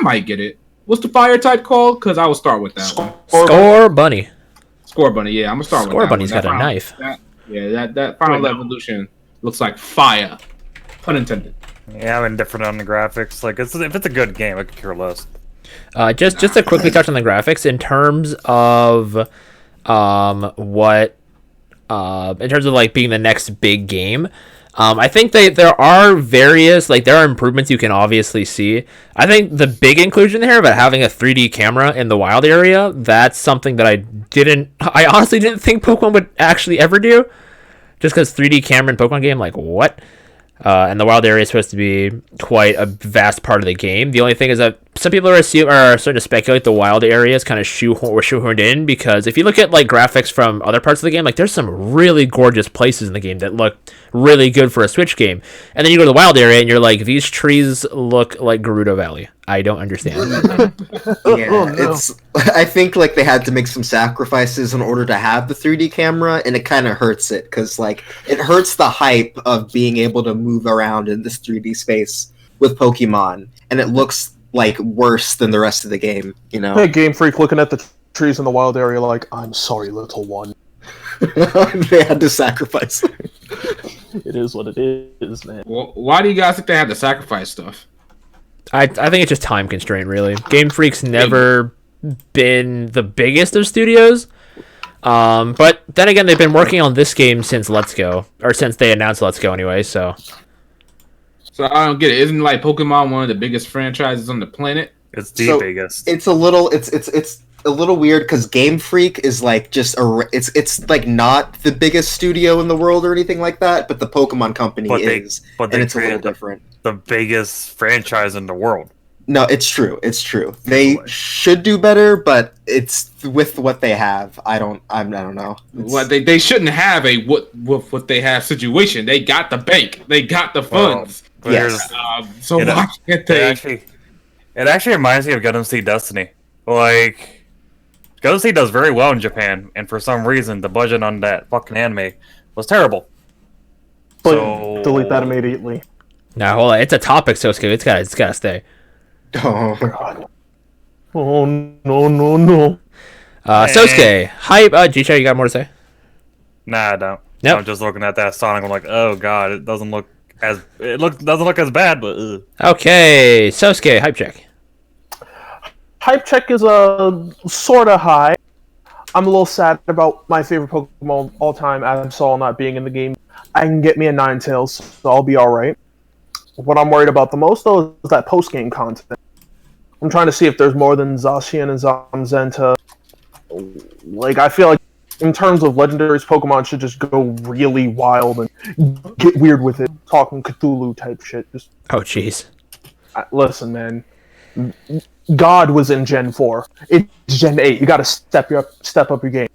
might get it. What's the fire type called? Because I will start with that one. Score Bunny. Score Bunny, yeah, I'm gonna start with that. Score Bunny's one. got a knife. That final evolution looks like fire. Pun intended. Yeah, I'm indifferent on the graphics. Like, if it's a good game, I could care less. Just to quickly touch on the graphics in terms of in terms of like being the next big game. I think there are improvements you can obviously see. I think the big inclusion here about having a 3D camera in the wild area, that's something that I honestly didn't think Pokemon would actually ever do. Just because 3D camera in Pokemon game, like, what? And the wild area is supposed to be quite a vast part of the game. The only thing is that some people are starting to speculate the wild area is kind of shoehorned in, because if you look at like graphics from other parts of the game, like there's some really gorgeous places in the game that look really good for a Switch game. And then you go to the wild area and you're like, these trees look like Gerudo Valley. I don't understand. It's. I think like they had to make some sacrifices in order to have the 3D camera, and it kind of hurts it because like it hurts the hype of being able to move around in this 3D space with Pokemon, and it looks like worse than the rest of the game. You know, Hey, Game Freak looking at the trees in the wild area like, I'm sorry, little one. they had to sacrifice. It is what it is, man. Well, why do you guys think they had to sacrifice stuff? I think it's just time constraint, really. Game Freak's never been the biggest of studios. But then again, they've been working on this game since Let's Go, or since they announced Let's Go anyway, so. So I don't get it. Isn't like Pokemon one of the biggest franchises on the planet? It's the biggest. It's a little weird because Game Freak is like just it's like not the biggest studio in the world or anything like that, but the Pokemon company is, and it's a little different. The biggest franchise in the world. No, it's true. It's true. They should do better, but it's with what they have. I don't know. Well, they shouldn't have a what they have situation. They got the bank. They got the funds. Yes. So why can't they? It actually reminds me of Gundam Seed Destiny. Like, Gundam Seed does very well in Japan, and for some reason, the budget on that fucking anime was terrible. So delete that immediately. Nah, hold on. It's a topic, Sosuke. It's gotta stay. Oh, God. Oh, no. Sosuke, hype. G-Show, you got more to say? Nah, I don't. Nope. I'm just looking at that Sonic. I'm like, oh god, it doesn't look as bad, but Okay, Sosuke, hype check. Hype check is a sorta high. I'm a little sad about my favorite Pokemon all time, Absol, not being in the game. I can get me a Ninetales, so I'll be alright. What I'm worried about the most, though, is that post-game content. I'm trying to see if there's more than Zacian and Zamazenta. Like, I feel like, in terms of legendaries, Pokemon should just go really wild and get weird with it. Talking Cthulhu type shit. Just Oh, jeez. listen, man. God was in Gen 4. It's Gen 8. You gotta step up your game.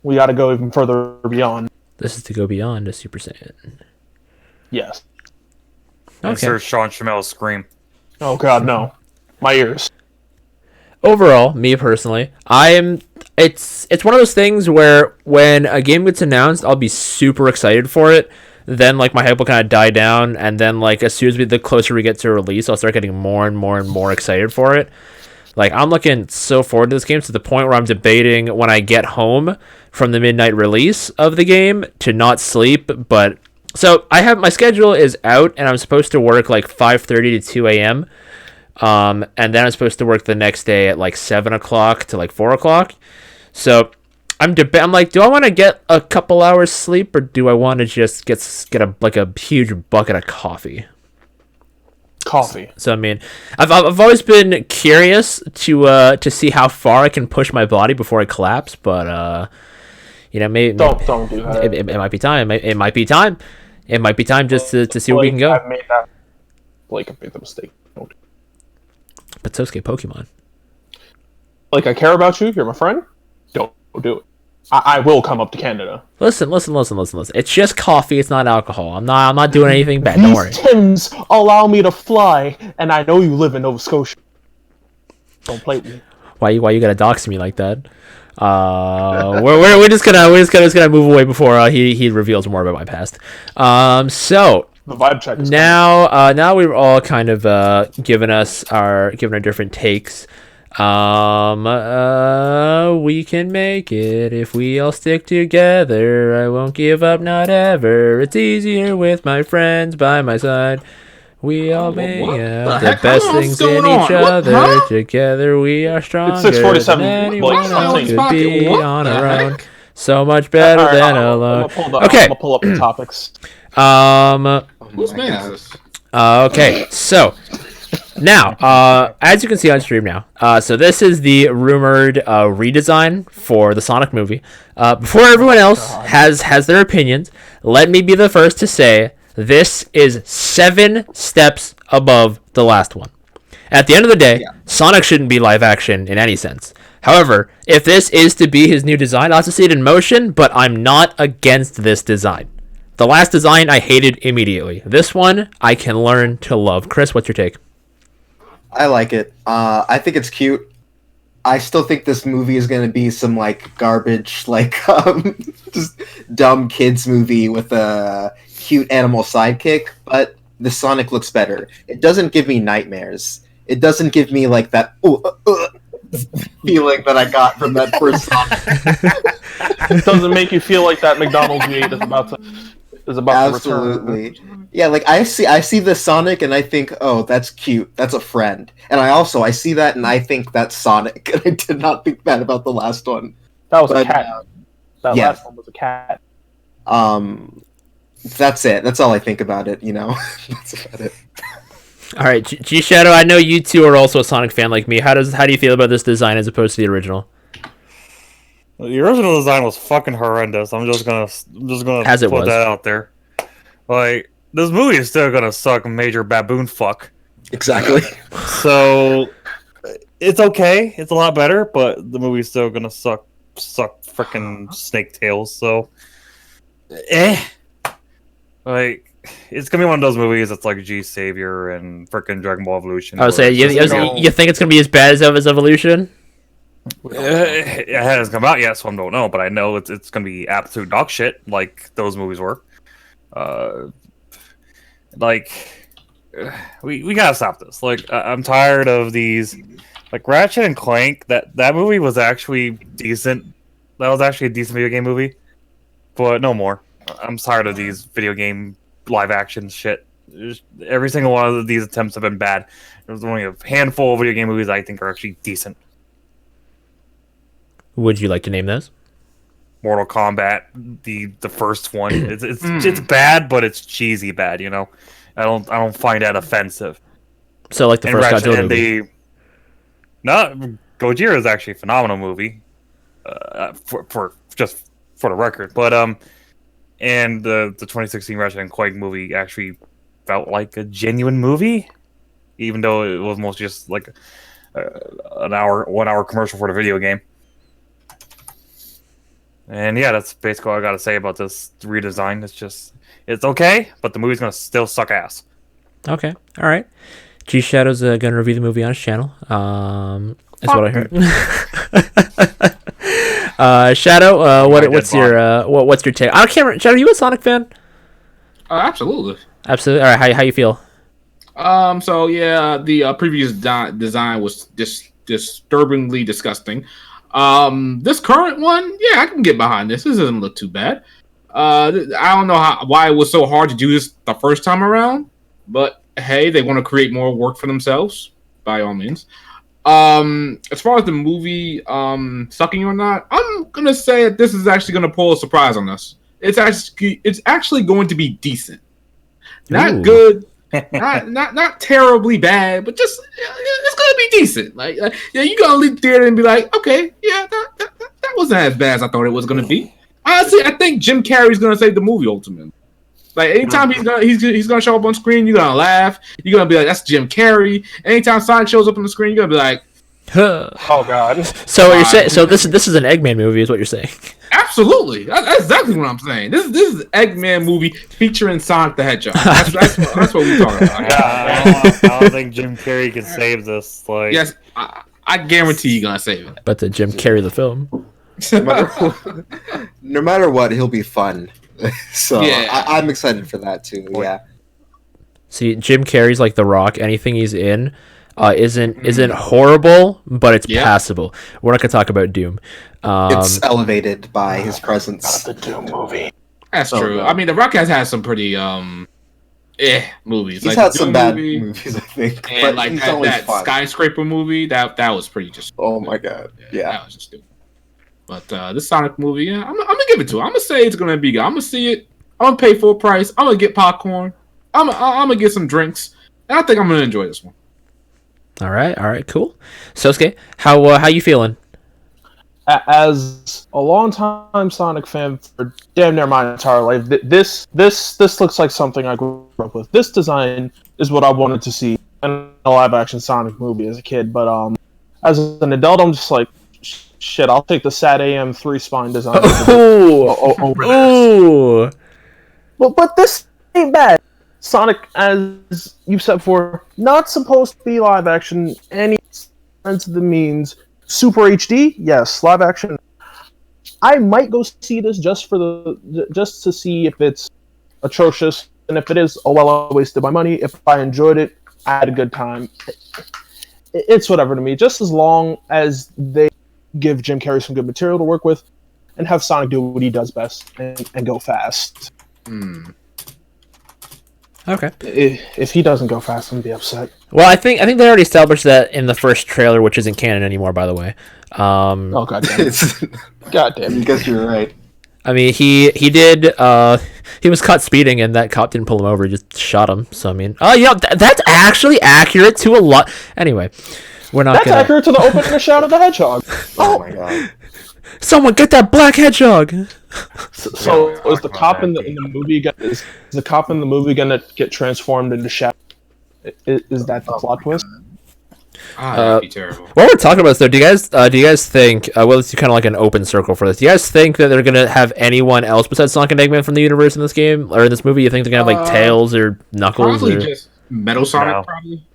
We gotta go even further beyond. This is to go beyond a Super Saiyan. Yes. insert Sean Schmel's scream. Oh god, no. My ears. Overall, me personally, it's one of those things where when a game gets announced, I'll be super excited for it. Then like my hype will kind of die down, and then like as soon as the closer we get to release, I'll start getting more and more and more excited for it. Like I'm looking so forward to this game to the point where I'm debating when I get home from the midnight release of the game to not sleep. But so I have my schedule is out, and I'm supposed to work like 5:30 to 2 a.m. And then I'm supposed to work the next day at like 7 o'clock to like 4 o'clock. So I'm like, do I want to get a couple hours sleep, or do I want to just get a huge bucket of coffee? Coffee. So I mean, I've always been curious to see how far I can push my body before I collapse, but maybe Don't do that. it might be time. It might be time. It might be time just to see where we can go. I made that. Blake, I made the mistake. Don't. But Sosuke Pokemon. Like, I care about you. You're my friend. Don't do it. I will come up to Canada. Listen. It's just coffee. It's not alcohol. I'm not doing anything bad. Don't worry. These Tims allow me to fly, and I know you live in Nova Scotia. Don't play with me. Why you gotta dox me like that? We're just gonna move away before he reveals more about my past. So The vibe check is now we've all kind of given our different takes. We can make it if we all stick together. I won't give up, not ever. It's easier with my friends by my side. We all make the best things in each other. Together we are stronger than 6:47. anyone Like, else could be what on the our heck? own. So much better Alright, than I'm alone. gonna Okay. pull up the topics. Whose man is this? Okay, so now, as you can see on stream now, so this is the rumored redesign for the Sonic movie. Before everyone else has their opinions, let me be the first to say this is 7 steps above the last one. At the end of the day, Sonic shouldn't be live action in any sense. However, if this is to be his new design, I'll have to see it in motion, but I'm not against this design. The last design I hated immediately. This one, I can learn to love. Chris, what's your take? I like it. I think it's cute. I still think this movie is going to be some like garbage, like just dumb kids movie with a cute animal sidekick. But the Sonic looks better. It doesn't give me nightmares. It doesn't give me like that feeling that I got from that first Sonic. It doesn't make you feel like that McDonald's you ate is about to return. Absolutely. Yeah, like I see the Sonic and I think, oh, that's cute. That's a friend. And I see that and I think that's Sonic. And I did not think that about the last one. That was a But, cat. That yeah. last one was a cat. That's it. That's all I think about it, you know. That's about it. All right, G Shadow. I know you two are also a Sonic fan like me. How do you feel about this design as opposed to the original? The original design was fucking horrendous. I'm just gonna As it put was. that out there. Like, this movie is still gonna suck major baboon fuck. Exactly. So it's okay. It's a lot better, but the movie's still gonna suck freaking snake tails. So, like, it's gonna be one of those movies that's like G Savior and freaking Dragon Ball Evolution. I would say you think it's gonna be as bad as Evolution? It hasn't come out yet, so I don't know. But I know it's gonna be absolute dog shit, like those movies were. We gotta stop this. Like, I'm tired of these. Like Ratchet and Clank, that movie was actually decent. That was actually a decent video game movie, but no more. I'm tired of these video game live action shit. Every single one of these attempts have been bad. There's only a handful of video game movies I think are actually decent. Would you like to name those? Mortal Kombat, the first one. It's bad, but it's cheesy bad. You know, I don't find that offensive. So like the And first Ratchet Godzilla and movie. Gojira is actually a phenomenal movie. For the record, but and the 2016 Ratchet and Clank movie actually felt like a genuine movie, even though it was mostly just like an 1 hour commercial for the video game. And yeah, that's basically all I gotta say about this redesign. It's okay, but the movie's gonna still suck ass. Okay, all right. G Shadow's gonna review the movie on his channel. Is what I heard. Shadow, what's your take? I can't remember. Shadow, are you a Sonic fan? Absolutely. Absolutely. All right, how you feel? So yeah, the previous design was disturbingly disgusting. This current one, yeah, I can get behind this. This doesn't look too bad. I don't know why it was so hard to do this the first time around, but hey, they want to create more work for themselves, by all means. As far as the movie sucking or not, I'm gonna say that this is actually gonna pull a surprise on us. It's actually going to be decent. Not Ooh. good, not terribly bad, but just it's gonna be decent. Like yeah, you gonna leave the theater and be like, okay, yeah, that wasn't as bad as I thought it was gonna be. Honestly, I think Jim Carrey's gonna save the movie ultimately. Like anytime he's gonna show up on screen, you're gonna laugh. You're gonna be like, "That's Jim Carrey." Anytime Sonic shows up on the screen, you're gonna be like, Oh God. So what you're saying? So this is an Eggman movie, is what you're saying? "Absolutely." That's exactly what I'm saying. This is an Eggman movie featuring Sonic the Hedgehog. That's what we're talking about. I don't think Jim Carrey can save this. Like, Yes, I guarantee you're gonna save it. But the Jim Carrey the film. No matter what, he'll be fun. So Yeah. I'm excited for that too. Yeah. See, Jim Carrey's like The Rock. Anything he's in isn't horrible, but it's Yeah. passable. We're not gonna talk about Doom. It's elevated by his presence. The Doom movie. That's Oh, true. God. I mean, The Rock has had some pretty movies. He's Like had the some Doom bad movie, movies, I think. and But like he's that, always that fun. skyscraper movie. That was pretty just. Oh my God. Yeah. That was just stupid. But this Sonic movie, yeah, I'm gonna give it to it. I'm gonna say it's gonna be good. I'm gonna see it. I'm gonna pay full price. I'm gonna get popcorn. I'm gonna get some drinks, and I think I'm gonna enjoy this one. All right, cool. Sosuke, how you feeling? As a long-time Sonic fan for damn near my entire life, this looks like something I grew up with. This design is what I wanted to see in a live-action Sonic movie as a kid. But as an adult, I'm just like, shit. I'll take the Sat AM 3 spine design over this. Ooh. But this ain't bad. Sonic, as you've said before, not supposed to be live action. Any sense of the means. Super HD, yes. Live action. I might go see this just to see if it's atrocious, and if it is, oh well, I wasted my money. If I enjoyed it, I had a good time. It's whatever to me. Just as long as they give Jim Carrey some good material to work with, and have Sonic do what he does best and go fast. Okay. If he doesn't go fast, I'm gonna be upset. Well, I think they already established that in the first trailer, which isn't canon anymore, by the way. Oh god damn it. It's, God damn I it. guess you're right. I mean, he did. He was caught speeding, and that cop didn't pull him over; he just shot him. So I mean, oh yeah, that's actually accurate to a lot. Anyway, we're not That's gonna. accurate to the opening shot of the hedgehog. Oh my God. Someone get that black hedgehog. So Yeah, is the cop in the movie is the cop in the movie gonna get transformed into Shadow? Is that the plot twist? That'd be terrible. While we're talking about this, though, do you guys think? Well, it's kind of like an open circle for this. Do you guys think that they're gonna have anyone else besides Sonic and Eggman from the universe in this game or in this movie? You think they're gonna have like Tails or Knuckles? Probably Or... just Metal Sonic. No. Probably.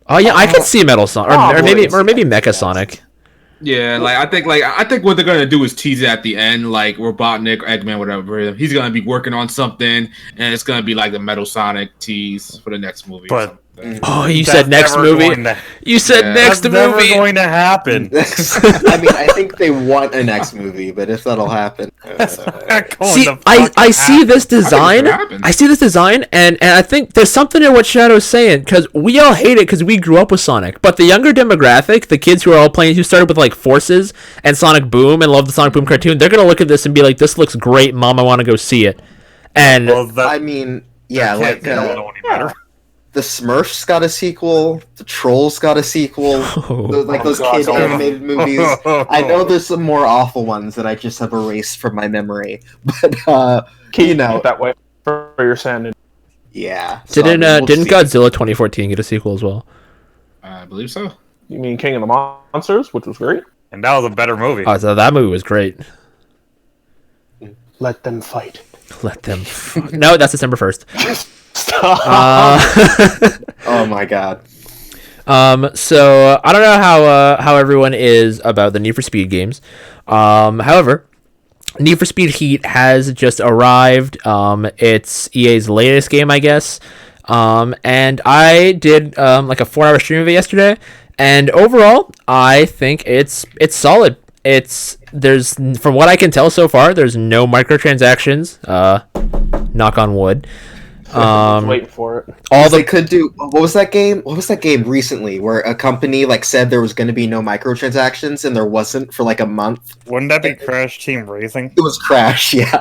Oh yeah, I could see Metal Sonic, or maybe Mecha Sonic. Yeah, I think what they're gonna do is tease it at the end, like Robotnik, Eggman, whatever. He's gonna be working on something, and it's gonna be like the Metal Sonic tease for the next movie. But- or something. Oh, you That's said next never movie. going to- You said Yeah. next That's never movie. going to happen. I mean, I think they want a next movie, but if that'll happen, See, I see this design. gonna happen. I see this design, and I think there's something in what Shadow's saying because we all hate it because we grew up with Sonic. But the younger demographic, the kids who are all playing, who started with like Forces and Sonic Boom and love the Sonic Boom cartoon, they're gonna look at this and be like, "This looks great, Mom. I want to go see it." And Well, that, I mean, yeah, like they don't know any better. the Smurfs got a sequel, the Trolls got a sequel, like those God, kid don't- animated movies. I know there's some more awful ones that I just have erased from my memory, but Keep you know, it that way for your sanity. yeah. So, I didn't mean, we'll didn't see. Godzilla 2014 get a sequel as well? I believe so. You mean King of the Monsters, which was great? And that was a better movie. Oh, so that movie was great. Let them fight. Let them. No, that's December 1st. Stop. Oh my God. So I don't know how everyone is about the Need for Speed games. However, Need for Speed Heat has just arrived. It's EA's latest game, I guess. And I did like a 4-hour stream of it yesterday, and overall, I think it's solid. There's from what I can tell so far, there's no microtransactions. Knock on wood. Waiting for it. All They the could do. What was that game? What was that game recently where a company like said there was going to be no microtransactions and there wasn't for like a month? Wouldn't that be Crash Team Racing? It was Crash, yeah.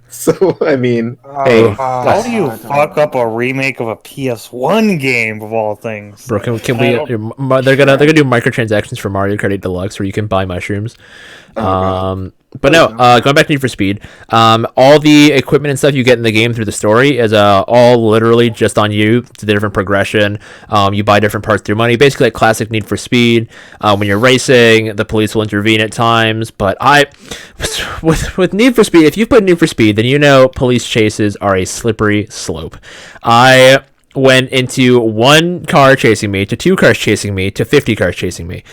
So I mean, hey, How do you fuck up a remake of a PS1 game of all things? bro, can I we? They're gonna do microtransactions for Mario Kart 8 Deluxe where you can buy mushrooms. But no, going back to Need for Speed, all the equipment and stuff you get in the game through the story is all literally just on you. It's a different progression. You buy different parts through money, basically like classic Need for Speed. When you're racing, the police will intervene at times. But with Need for Speed, if you put Need for Speed, then you know police chases are a slippery slope. I went into 1 car chasing me, to 2 cars chasing me, to 50 cars chasing me.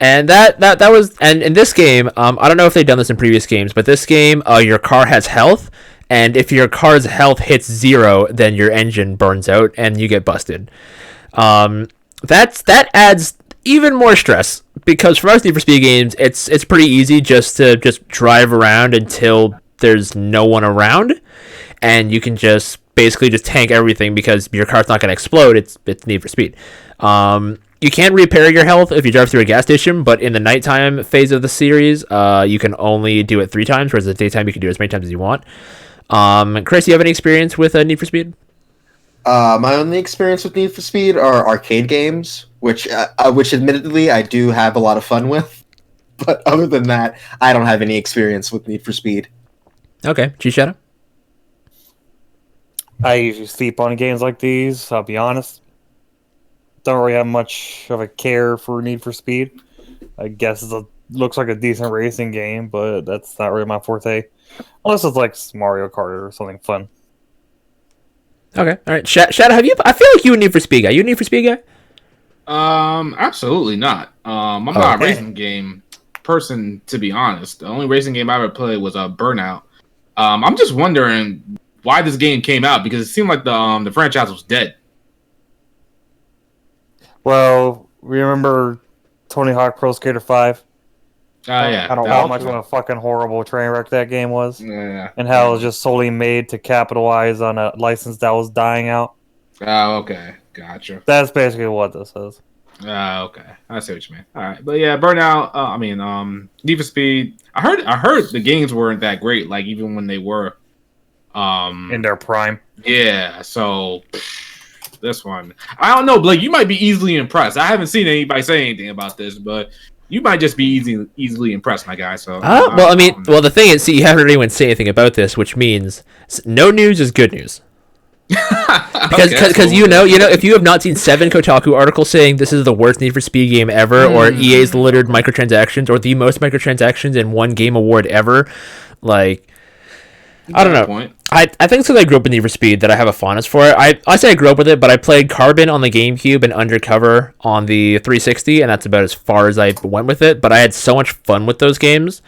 And that was, and in this game, I don't know if they've done this in previous games, but this game, your car has health, and if your car's health hits 0, then your engine burns out and you get busted. That adds even more stress, because for most Need for Speed games, it's pretty easy just to drive around until there's no one around, and you can just basically just tank everything because your car's not going to explode. It's Need for Speed. You can repair your health if you drive through a gas station, but in the nighttime phase of the series, you can only do it 3 times, whereas in the daytime you can do it as many times as you want. Chris, you have any experience with Need for Speed? my only experience with Need for Speed are arcade games, which admittedly I do have a lot of fun with. But other than that, I don't have any experience with Need for Speed. Okay, G-Shadow? I usually sleep on games like these, I'll be honest. Don't really have much of a care for Need for Speed. I guess looks like a decent racing game, but that's not really my forte. Unless it's like Mario Kart or something fun. Okay, all right. Shadow, I feel like you a Need for Speed guy. You a Need for Speed guy? Absolutely not. I'm not a racing game person, to be honest. The only racing game I ever played was Burnout. I'm just wondering why this game came out, because it seemed like the franchise was dead. Well, remember Tony Hawk Pro Skater 5? Yeah. I don't How want much to. of a fucking horrible train wreck that game was? Yeah. And how it was just solely made to capitalize on a license that was dying out. Oh, okay. Gotcha. That's basically what this is. Okay. I see what you mean. All right. But yeah, Burnout, Need for Speed. I heard the games weren't that great, like even when they were In their prime. yeah, so this one. I don't know, Blake, you might be easily impressed. I haven't seen anybody say anything about this, but you might just be easily impressed, my guy. So well, the thing is, see, you haven't heard anyone say anything about this, which means no news is good news. Because you know, if you have not seen 7 Kotaku articles saying this is the worst Need for Speed game ever, or EA's littered microtransactions, or the most microtransactions in one game award ever, like, I don't know. Point. I think it's because I grew up with Need for Speed that I have a fondness for it. I say I grew up with it, but I played Carbon on the GameCube and Undercover on the 360, and that's about as far as I went with it. But I had so much fun with those games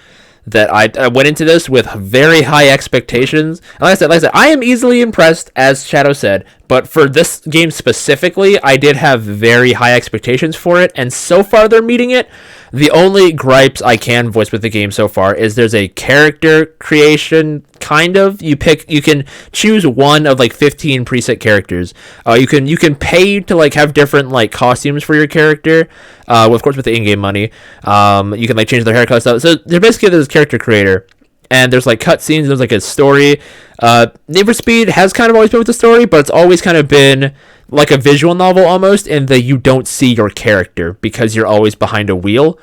that I went into this with very high expectations. And like I said, I am easily impressed, as Shadow said. But for this game specifically, I did have very high expectations for it, and so far they're meeting it. The only gripes I can voice with the game so far is there's a character creation, kind of. You can choose one of like 15 preset characters. You can pay to like have different like costumes for your character. Of course with the in-game money. You can like change their haircut stuff. So they're basically this character creator. And there's like cutscenes, there's like a story. Need for Speed has kind of always been with the story, but it's always kind of been like a visual novel almost, in that you don't see your character because you're always behind a wheel.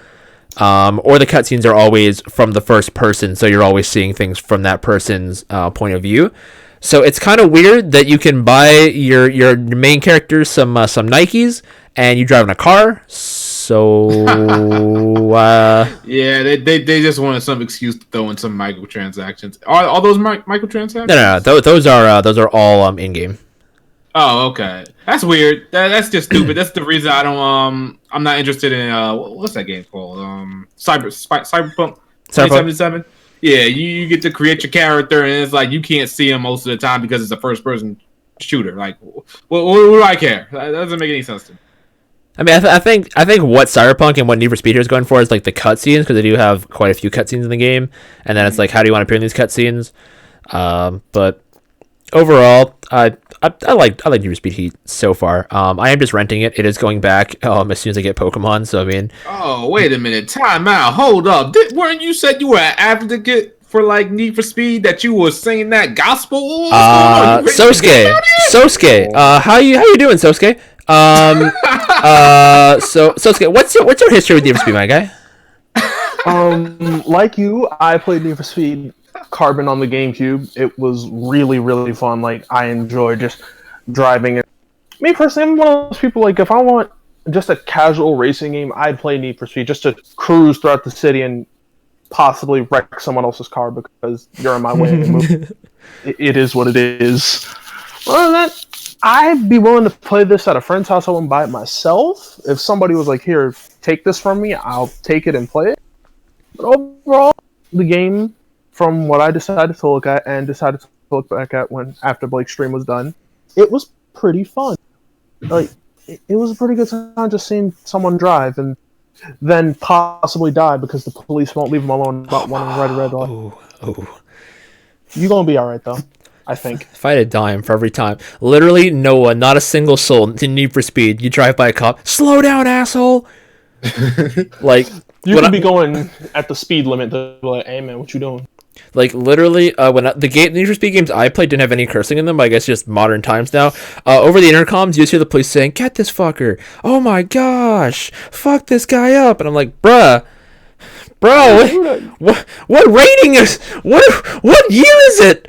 Or the cutscenes are always from the first person, so you're always seeing things from that person's point of view. So it's kind of weird that you can buy your main character some Nikes, and you drive in a car. So yeah, they just wanted some excuse to throw in some microtransactions. Are those microtransactions? No. Those are all in game. Oh, okay. That's weird. That's just stupid. That's the reason I don't. I'm not interested in. What's that game called? Cyberpunk 2077. Yeah, you get to create your character, and it's like you can't see him most of the time because it's a first-person shooter. Like, what do I care? That doesn't make any sense to me. I mean, I think what Cyberpunk and what Need for Speed is going for is like the cutscenes, because they do have quite a few cutscenes in the game, and then it's like, how do you want to appear in these cutscenes? But overall, I like Need for Speed Heat so far. I am just renting it. It is going back as soon as I get Pokemon. So I mean, Oh, wait a minute. Time out. Hold up. Weren't you said you were an advocate for like Need for Speed, that you were singing that gospel? What's going on? You ready to Sosuke, get out here? Sosuke. How you doing, Sosuke? So Sosuke, what's your history with Need for Speed, my guy? Like you, I played Need for Speed Carbon on the GameCube. It was really, really fun. Like, I enjoyed just driving it. Me personally, I'm one of those people, like, if I want just a casual racing game, I'd play Need for Speed just to cruise throughout the city and possibly wreck someone else's car because you're in my way. It is what it is. Other than that, I'd be willing to play this at a friend's house. I wouldn't buy it myself. If somebody was like, here, take this from me, I'll take it and play it. But overall, the game, from what I decided to look at and decided to look back at after Blake's stream was done, it was pretty fun. Like, it was a pretty good time just seeing someone drive and then possibly die because the police won't leave them alone about one red light. Oh. You're gonna be alright though, I think. If I had a dime for every time, literally no one, not a single soul in Need for Speed. You drive by a cop, slow down, asshole. Like, You could be going at the speed limit. They're like, hey man, what you doing? like literally, the Need for Speed games I played didn't have any cursing in them, but I guess just modern times now. Over the intercoms, you just hear the police saying, "Get this fucker! Oh my gosh! Fuck this guy up!" And I'm like, bruh, what rating is what year is it?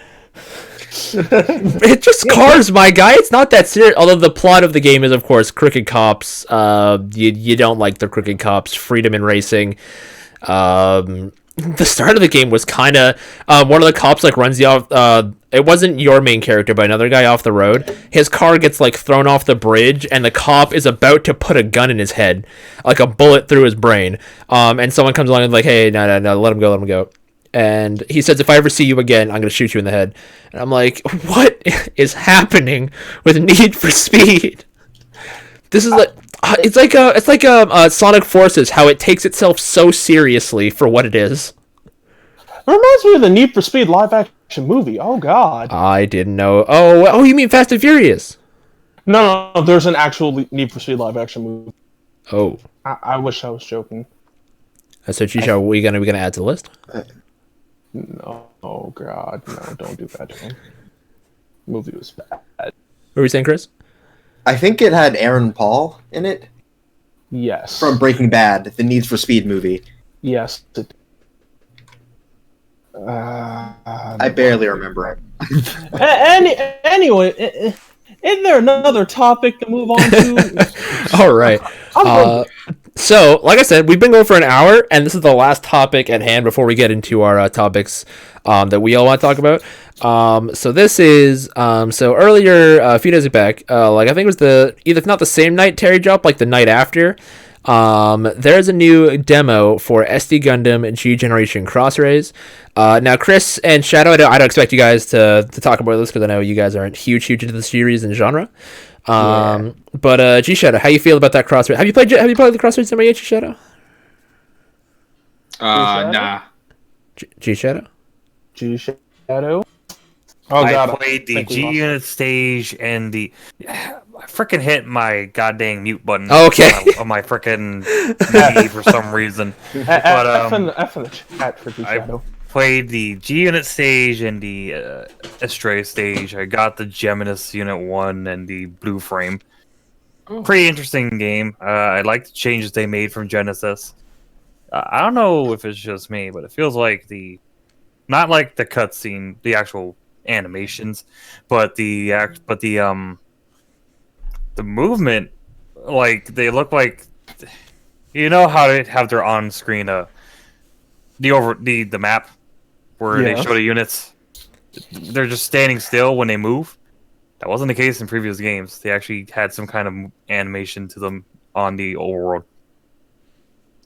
It's just cars, my guy. It's not that serious. Although the plot of the game is, of course, crooked cops. You don't like the crooked cops. Freedom in racing. The start of the game was kind of one of the cops like runs you off. It wasn't your main character, but another guy off the road. His car gets like thrown off the bridge, and the cop is about to put a gun in his head, like a bullet through his brain. And someone comes along and like, "Hey, no, let him go." And he says, "If I ever see you again, I'm gonna shoot you in the head." And I'm like, "What is happening with Need for Speed?" This is like, it's like Sonic Forces, how it takes itself so seriously for what it is. It reminds me of the Need for Speed live action movie. Oh god. I didn't know. Oh, you mean Fast and Furious? No, there's an actual Need for Speed live action movie. Oh, I wish I was joking. so Chisha, we gonna add to the list? No, oh god, no, don't do that to him. The movie was bad. What were you saying, Chris? I think it had Aaron Paul in it Yes. from Breaking Bad, the Need for Speed movie. Yes. I barely remember it. Anyway, isn't there another topic to move on to? All right. So, like I said, we've been going for an hour, and this is the last topic at hand before we get into our topics that we all want to talk about. So this is so earlier, a few days back, like I think it was if not the same night Terry dropped, like the night after. There's a new demo for SD Gundam G Generation Crossrays. Now Chris and Shadow, I don't expect you guys to talk about this because I know you guys aren't huge into the series and genre. But G Shadow, how you feel about that Crossrays? Have you played the Crossrays demo yet, G Shadow? Nah. G Shadow. G Shadow. Oh I god, played the think we G lost Unit stage and I freaking hit my goddamn mute button. Okay. On my freaking TV for some reason. But F in the chat for G Shadow. played the G Unit stage and the Estray stage. I got the Geminus Unit 1 and the Blue Frame. Pretty interesting game. I like the changes they made from Genesis. I don't know if it's just me, but it feels like not like the cutscene, the actual animations, but the movement, like they look like, you know how they have their on-screen the map where they show the units, they're just standing still when they move. That wasn't the case in previous games. They actually had some kind of animation to them on the overworld.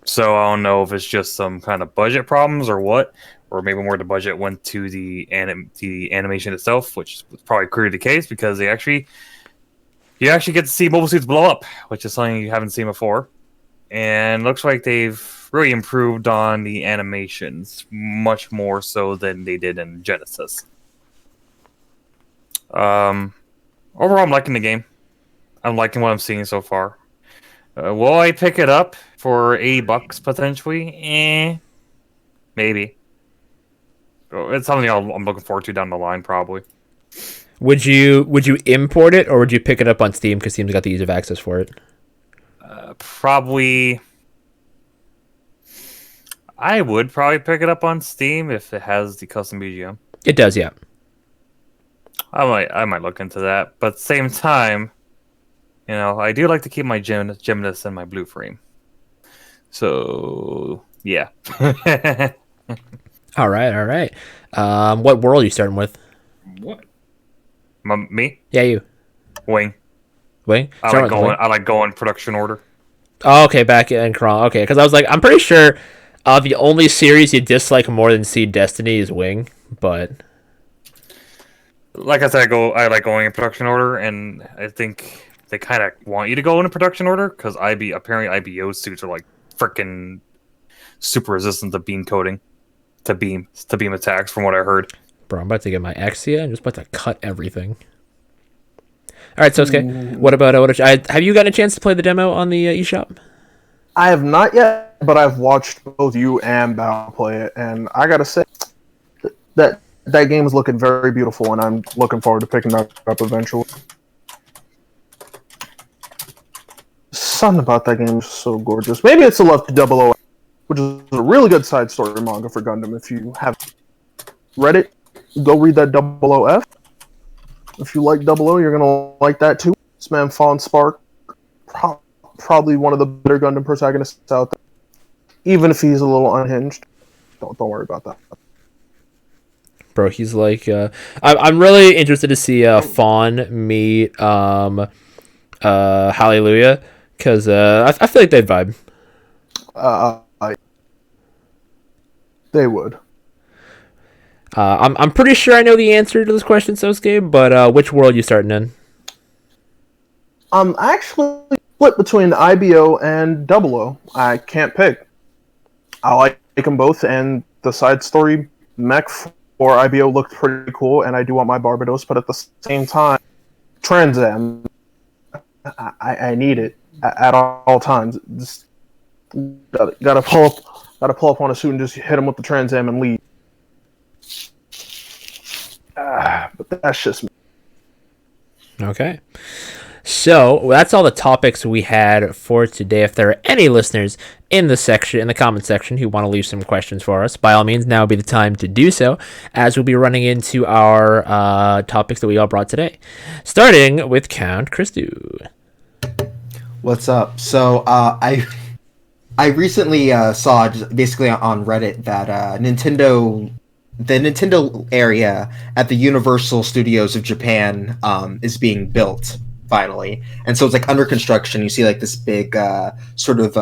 So I don't know if it's just some kind of budget problems or what, or maybe more the budget went to the animation itself, which was probably clearly the case because you actually get to see mobile suits blow up, which is something you haven't seen before. And looks like they've really improved on the animations much more so than they did in Genesis. Overall, I'm liking the game. I'm liking what I'm seeing so far. Will I pick it up for $80 potentially? Maybe. It's something I'm looking forward to down the line, probably. Would you import it, or would you pick it up on Steam because Steam's got the ease of access for it? Probably. I would probably pick it up on Steam if it has the custom BGM. It does, yeah. I might look into that, but at the same time, I do like to keep my Geminus and my Blue Frame. So yeah. All right. What world are you starting with? What? Me? Yeah, you. Wing. Wing? I like going production order. Oh, okay, back in Crawl. Okay, because I was like, I'm pretty sure the only series you dislike more than Seed Destiny is Wing, but like I said, I like going in production order, and I think they kind of want you to go in a production order because apparently IBO suits are like freaking super resistant to beam coating, to beam attacks, from what I heard. Bro, I'm about to get my Exia. I'm just about to cut everything. All right, Sosuke, what about have you gotten a chance to play the demo on the eShop? I have not yet, but I've watched both you and Bao play it, and I gotta say that game is looking very beautiful, and I'm looking forward to picking that up eventually. Something about that game is so gorgeous. Maybe it's a love to Double O, which is a really good side story manga for Gundam. If you haven't read it, go read that Double OF. If you like Double O, you're gonna like that too. This man, Fawn Spark, probably one of the better Gundam protagonists out there. Even if he's a little unhinged, don't worry about that. Bro, he's like, I'm really interested to see Fawn meet Hallelujah, because I feel like they'd vibe. They would. I'm pretty sure I know the answer to this question, Sosuke, but which world you starting in? I'm actually split between IBO and Double O. I can't pick. I like them both, and the side story mech for IBO looked pretty cool, and I do want my Barbados, but at the same time, Trans Am, I need it at all times. Just gotta pull up on a suit and just hit him with the Trans Am and leave. But that's just me. Okay. So that's all the topics we had for today. If there are any listeners in the comment section who want to leave some questions for us, by all means, now would be the time to do so, as we'll be running into our topics that we all brought today. Starting with Count Christu. What's up? So I recently saw basically on Reddit that the Nintendo area at the Universal Studios of Japan is being built finally, and so it's like under construction. You see like this big sort of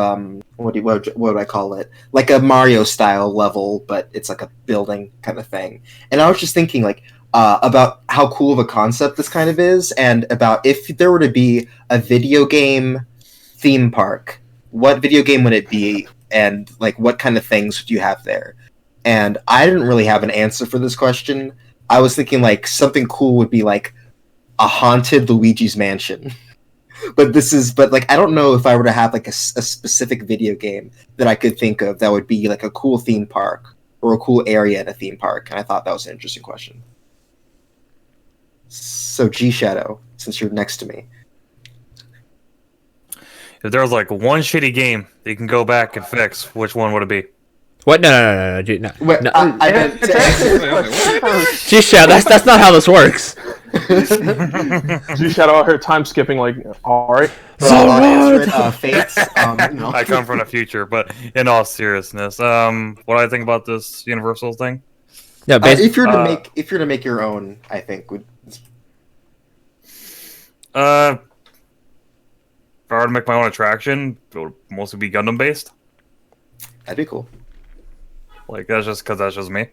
what would I call it? Like a Mario style level, but it's like a building kind of thing. And I was just thinking like about how cool of a concept this kind of is, and about if there were to be a video game theme park, what video game would it be, and like what kind of things would you have there? And I didn't really have an answer for this question. I was thinking like something cool would be like a haunted Luigi's Mansion. but like I don't know if I were to have like a specific video game that I could think of that would be like a cool theme park or a cool area in a theme park. And I thought that was an interesting question. So G Shadow, since you're next to me. If there was like one shitty game that you can go back and fix, which one would it be? What? No. Wait, no. I meant to G-Shadow, that's not how this works. G-Shadow out here time skipping, like, alright. Fates. I come from the future, but in all seriousness, what do I think about this Universal thing? Yeah, if you're to make your own, I think would. If I were to make my own attraction, it would mostly be Gundam based. That'd be cool. Like that's just me.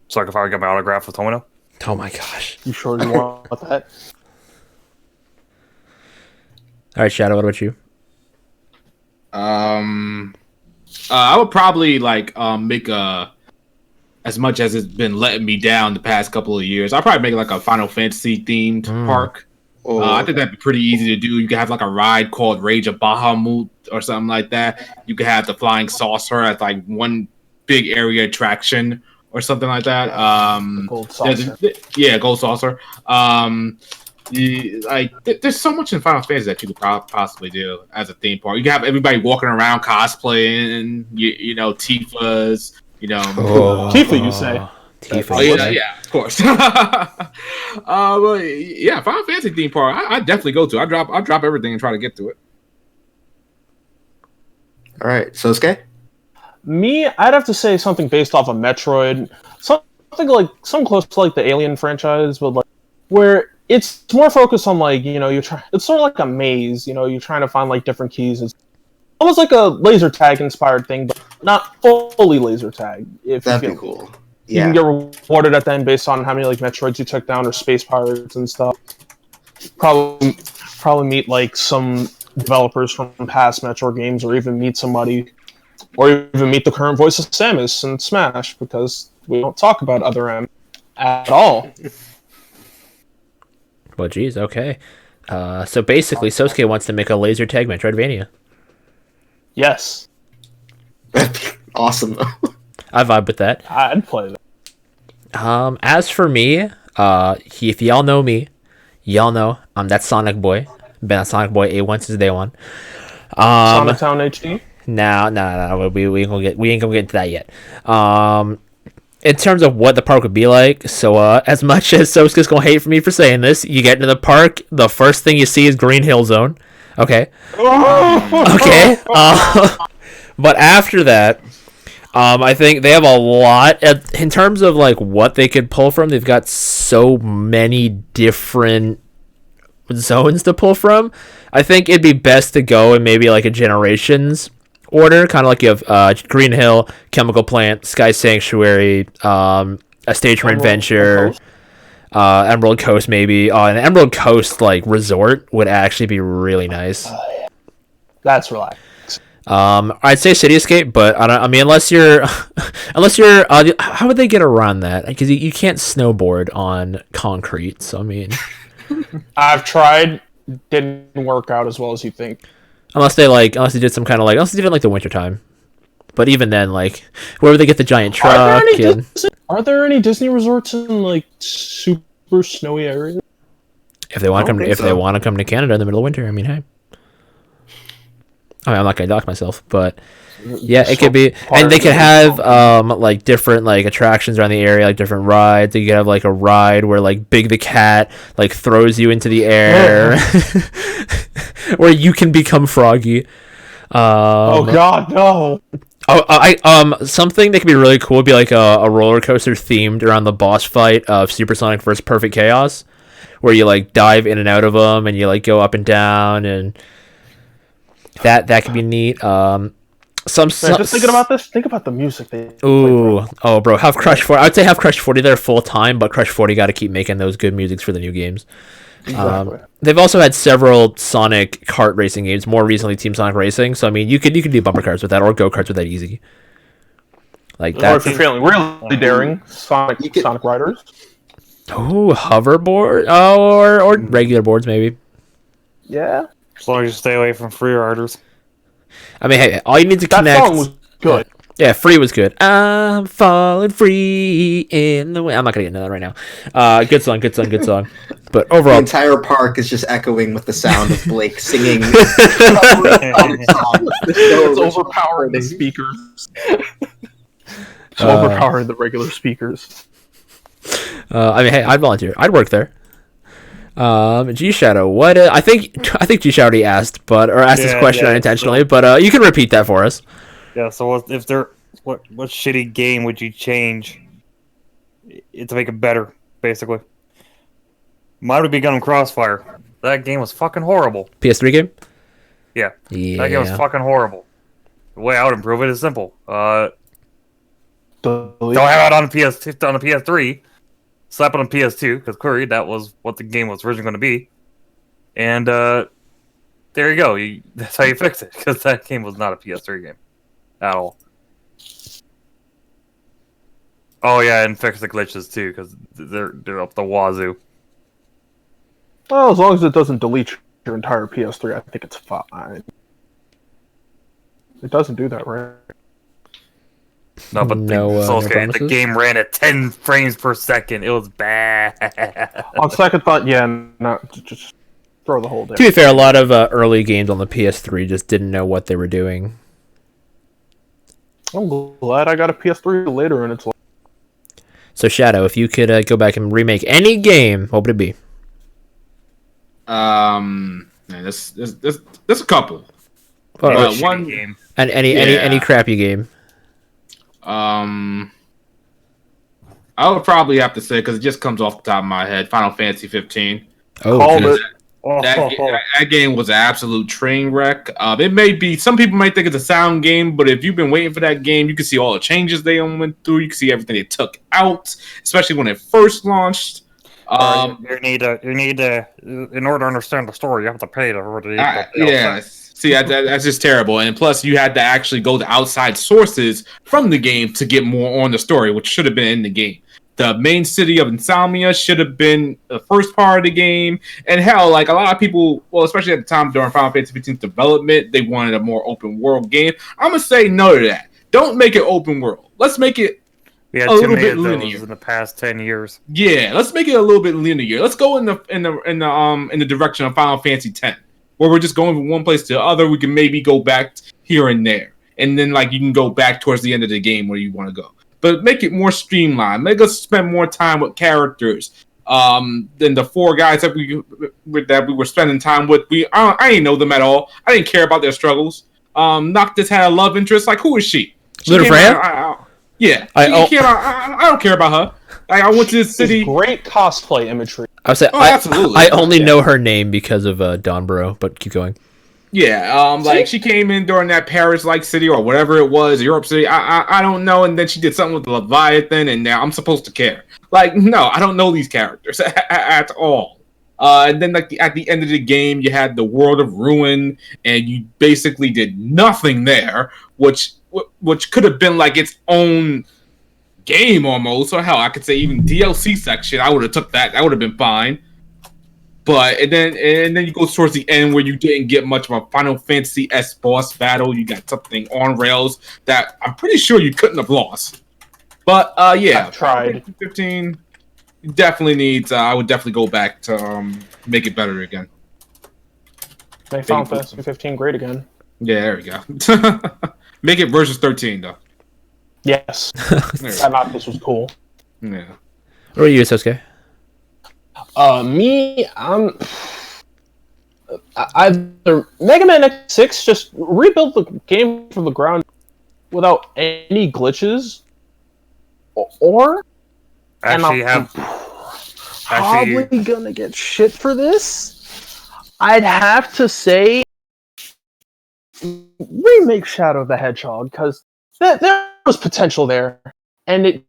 So like if I would get my autograph with Tomino. Oh my gosh. You sure you want that? Alright, Shadow, what about you? I would probably like make a as much as it's been letting me down the past couple of years. I'll probably make like a Final Fantasy themed park. I think that'd be pretty easy to do. You could have like a ride called Rage of Bahamut or something like that. You could have the Flying Saucer as like one big area attraction or something like that. Gold Saucer. Gold Saucer. There's so much in Final Fantasy that you could possibly do as a theme park. You can have everybody walking around cosplaying, you know, Tifa's, you know. Tifa, you say? Tifa. Oh, yeah, of course. Well, yeah, Final Fantasy theme park, I definitely go to. I drop everything and try to get to it. All right, Sosuke? Me, I'd have to say something based off of Metroid, something close to like the Alien franchise, but like where it's more focused on like, you know, it's sort of like a maze, you know, you're trying to find like different keys. It's almost like a laser tag inspired thing, but not fully laser tag. That'd be cool. You Yeah. can get rewarded at the end based on how many like Metroids you took down or space pirates and stuff. Probably meet like some developers from past Metroid games, or even meet somebody, or even meet the current voice of Samus in Smash, because we don't talk about Other M at all. Well, geez, okay. So basically, Sosuke wants to make a laser tag Metroidvania. Yes, Awesome, though. I vibe with that. I'd play that. As for me, if y'all know me, y'all know I'm that Sonic boy. Been a Sonic boy A1 since day one. Sonic Town HD. No. We ain't gonna get into that yet. In terms of what the park would be like, so as much as Sosuke's gonna hate for me for saying this, you get into the park, the first thing you see is Green Hill Zone. Okay. Okay. But after that, I think they have a lot in terms of like what they could pull from. They've got so many different zones to pull from. I think it'd be best to go in maybe like a Generations order, kind of like you have Green Hill, Chemical Plant, Sky Sanctuary, a Stage for Adventure, Emerald Coast maybe. An Emerald Coast like resort would actually be really nice. That's relaxed. I'd say City Escape, but I mean, unless you're, how would they get around that? Because you can't snowboard on concrete. So I mean, I've tried, didn't work out as well as you think. unless they did some kind of like, unless they did like the winter time. But even then, like, where would they get the giant truck? Are there any Disney resorts in like super snowy areas? If they want to come, think they so. want to come to Canada in the middle of winter, I mean, hey. I mean, I'm not gonna dock myself, but yeah, it could be, and they could have like different like attractions around the area, like different rides. You could have like a ride where like Big the Cat like throws you into the air, where you can become Froggy. Oh God, no! Something that could be really cool would be like a roller coaster themed around the boss fight of Supersonic vs. Perfect Chaos, where you like dive in and out of them, and you like go up and down, and that could be neat. Just thinking about this, think about the music they. Oh, bro, have Crush 40. I would say have Crush 40 there full time, but Crush 40 got to keep making those good musics for the new games. Exactly. They've also had several Sonic kart racing games, more recently Team Sonic Racing. So I mean, you could do bumper cars with that, or go karts with that easy. Like Or that. if you're feeling really daring, Sonic Riders. Oh, hoverboard, or regular boards maybe. Yeah, As long as you stay away from free riders. I mean, hey, all you need to that connect. song was good. Yeah, Free was good. I'm falling free in the way. I'm not gonna get into that right now. Good song. But The overall, entire park is just echoing with the sound of Blake singing. It's overpowering the speakers. It's overpowering the regular speakers. I mean, hey, I'd volunteer. I'd work there. G Shadow, what? I think G Shadow already asked, or asked this question unintentionally, but you can repeat that for us. Yeah, so if there, what shitty game would you change to make it better, basically? Mine would be Gundam Crossfire. That game was fucking horrible. PS3 game? Yeah. Yeah. That game was fucking horrible. The way I would improve it is simple. Don't have it on the PS3. Slap it on PS2, because clearly that was what the game was originally going to be. And there you go. That's how you fix it, because that game was not a PS3 game at all. Oh yeah, and fix the glitches too, because they're up the wazoo. Well, as long as it doesn't delete your entire PS3, I think it's fine. It doesn't do that, right? No, but No the promises? game ran at 10 frames per second. It was bad. On second thought, yeah, no, just throw the whole To day. be fair, a lot of early games on the PS3 just didn't know what they were doing. I'm glad I got a PS3 later, and it's like, So Shadow, if you could go back and remake any game, what would it be? Man, there's a couple. Oh, One game. and any crappy game. I would probably have to say, because it just comes off the top of my head, Final Fantasy 15. Oh, called geez. it. That game was an absolute train wreck. It may be, some people might think it's a sound game, but if you've been waiting for that game, you can see all the changes they went through. You can see everything they took out, especially when it first launched. You need to, in order to understand the story, you have to pay to. Yeah. See, that's just terrible. And plus, you had to actually go to outside sources from the game to get more on the story, which should have been in the game. The main city of Insomnia should have been the first part of the game. And hell, like a lot of people, well, especially at the time during Final Fantasy 15's development, they wanted a more open world game. I'm going to say no to that. Don't make it open world. Let's make it We had a too little many bit of those linear. in the past 10 years. Yeah, let's make it a little bit linear. Let's go in the direction of Final Fantasy X, where we're just going from one place to the other. We can maybe go back here and there, and then like you can go back towards the end of the game where you want to go. But make it more streamlined. Make us spend more time with characters. Than the four guys that we were spending time with. I didn't know them at all. I didn't care about their struggles. Noctis had a love interest. Like, who is she? Little came Freya? out- yeah, I don't care about her. Like, I went to the city. Great cosplay imagery. I would say Absolutely. I only know her name because of Donbro, but keep going. Yeah, like she came in during that Paris-like city or whatever it was, Europe city. I don't know, and then she did something with the Leviathan, and now I'm supposed to care. Like, no, I don't know these characters at all. And then, like at the end of the game, you had the World of Ruin, and you basically did nothing there, which could have been like its own game almost. Or hell, I could say even DLC section. I would have took that. That would have been fine. But and then you go towards the end where you didn't get much of a Final Fantasy S boss battle. You got something on rails that I'm pretty sure you couldn't have lost. But yeah, I've tried. Final Fantasy 15 definitely needs. I would definitely go back to make it better again. Make Final Fantasy 15 great again. Yeah, there we go. Make it versus 13 though. Yes. There we I thought this was cool. go. Yeah. What are you, Sosuke? Me, either Mega Man X6, just rebuild the game from the ground without any glitches, or Actually, and I'm probably gonna get shit for this. I'd have to say remake Shadow the Hedgehog, because there was potential there, and it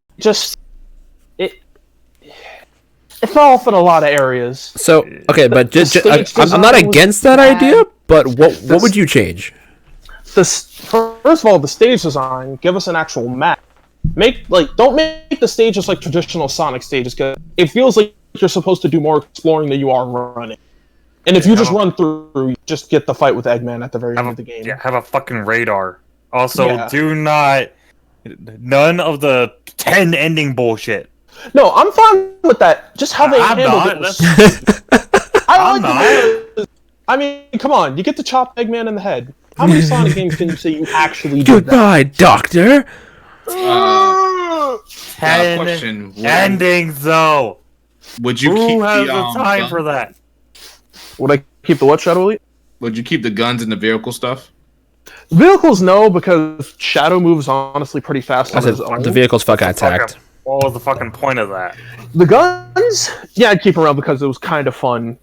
fell off in a lot of areas. So okay, but stage I'm not design was against that bad. idea. But what would you change? First of all, the stage design. Give us an actual map. Don't make the stages like traditional Sonic stages, because it feels like you're supposed to do more exploring than you are running. And if you just run through, you just get the fight with Eggman at the very end of the game. Yeah, have a fucking radar. Also, Yeah. do not. None of the 10 ending bullshit. No, I'm fine with that. Just how they I'm handled not. it. Was, That's- I I'm like the way- I mean, come on, you get to chop Eggman in the head. How many Sonic games can you say you actually did that? Goodbye, Doctor. Question: endings, though. Would you Who keep has the the time gun- for that? Would I keep the what, Shadow Elite? Would you keep the guns and the vehicle stuff? Vehicles, no, because Shadow moves honestly pretty fast I on said his own. the vehicle's fucking attacked. What was the fucking point of that? The guns, yeah, I'd keep around because it was kind of fun.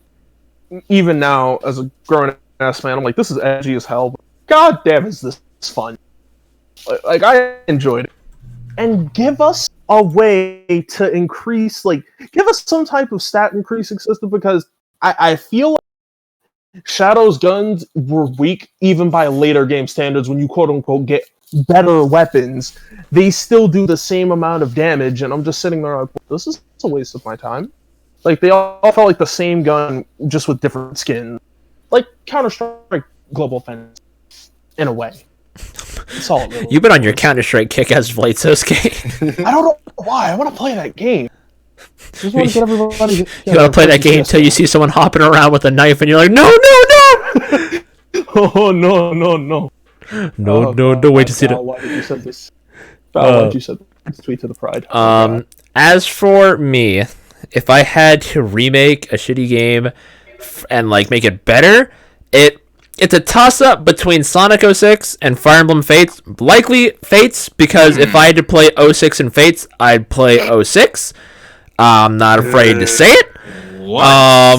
Even now, as a grown-ass man, I'm like, this is edgy as hell. But God damn, is this fun. Like, I enjoyed it. And give us a way to increase, give us some type of stat increasing system, because I feel like Shadow's guns were weak even by later game standards when you quote-unquote get better weapons, they still do the same amount of damage, and I'm just sitting there like, this is a waste of my time. Like, they all felt like the same gun, just with different skins. Like Counter-Strike Global Offensive, in a way. That's all it really You've been on your Counter-Strike kick-ass of late, Sosuke. I don't know why. I want to play that game. Just want to get everybody. You gotta play that game until you see someone hopping around with a knife, and you're like, no, no, no! Oh, no, no, no. No, wait to see Val, the... why did you send this? Val, why did you send this tweet to the Pride? As for me, if I had to remake a shitty game and like make it better, it's a toss-up between Sonic 06 and Fire Emblem Fates. Likely Fates, because if I had to play 06 and Fates, I'd play 06. I'm not afraid to say it. What? I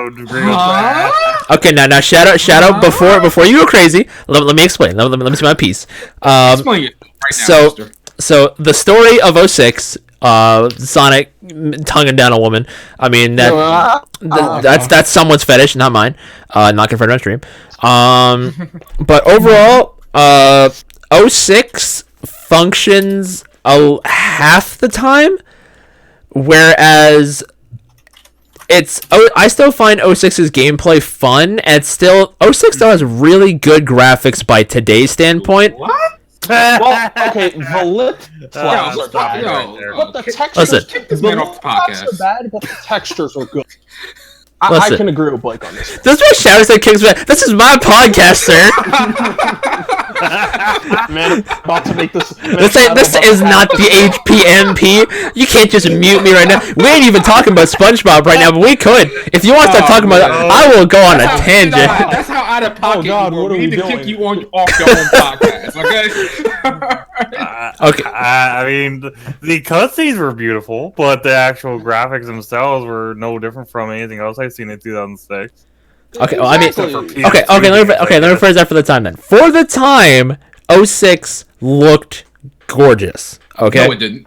would agree with that. Okay, now Shadow. Before you go crazy, let me explain. Let me see my piece. Explain it right now, mister. So the story of 06, Sonic tonguing down a woman. I mean that's someone's fetish, not mine. Not confirmed on stream. But overall, 06 functions half the time, whereas I still find 06's gameplay fun, and it's still 06 still has really good graphics by today's standpoint. What? Well, okay, the lip Stop flaps are bad, right there. but the textures. Listen. Kick this man off the flaps podcast. are bad, but the textures are good. I Listen. can agree with Blake on this. This is what Shadow said kicks back. This is my podcast, sir. Man, I'm about to make this. This is not the HPMP. You can't just mute me right now. We ain't even talking about SpongeBob right now, but we could. If you want to start talking about it, I will go on a tangent. That's how out of pocket God, you are. what are We need we to doing? kick you off your own podcast, okay? Okay. I mean, the cutscenes were beautiful, but the actual graphics themselves were no different from anything else I've seen in 2006. Okay, well, I mean, Exactly. okay. Let me phrase that for the time then. For the time, 06 looked gorgeous. Okay. No, it didn't.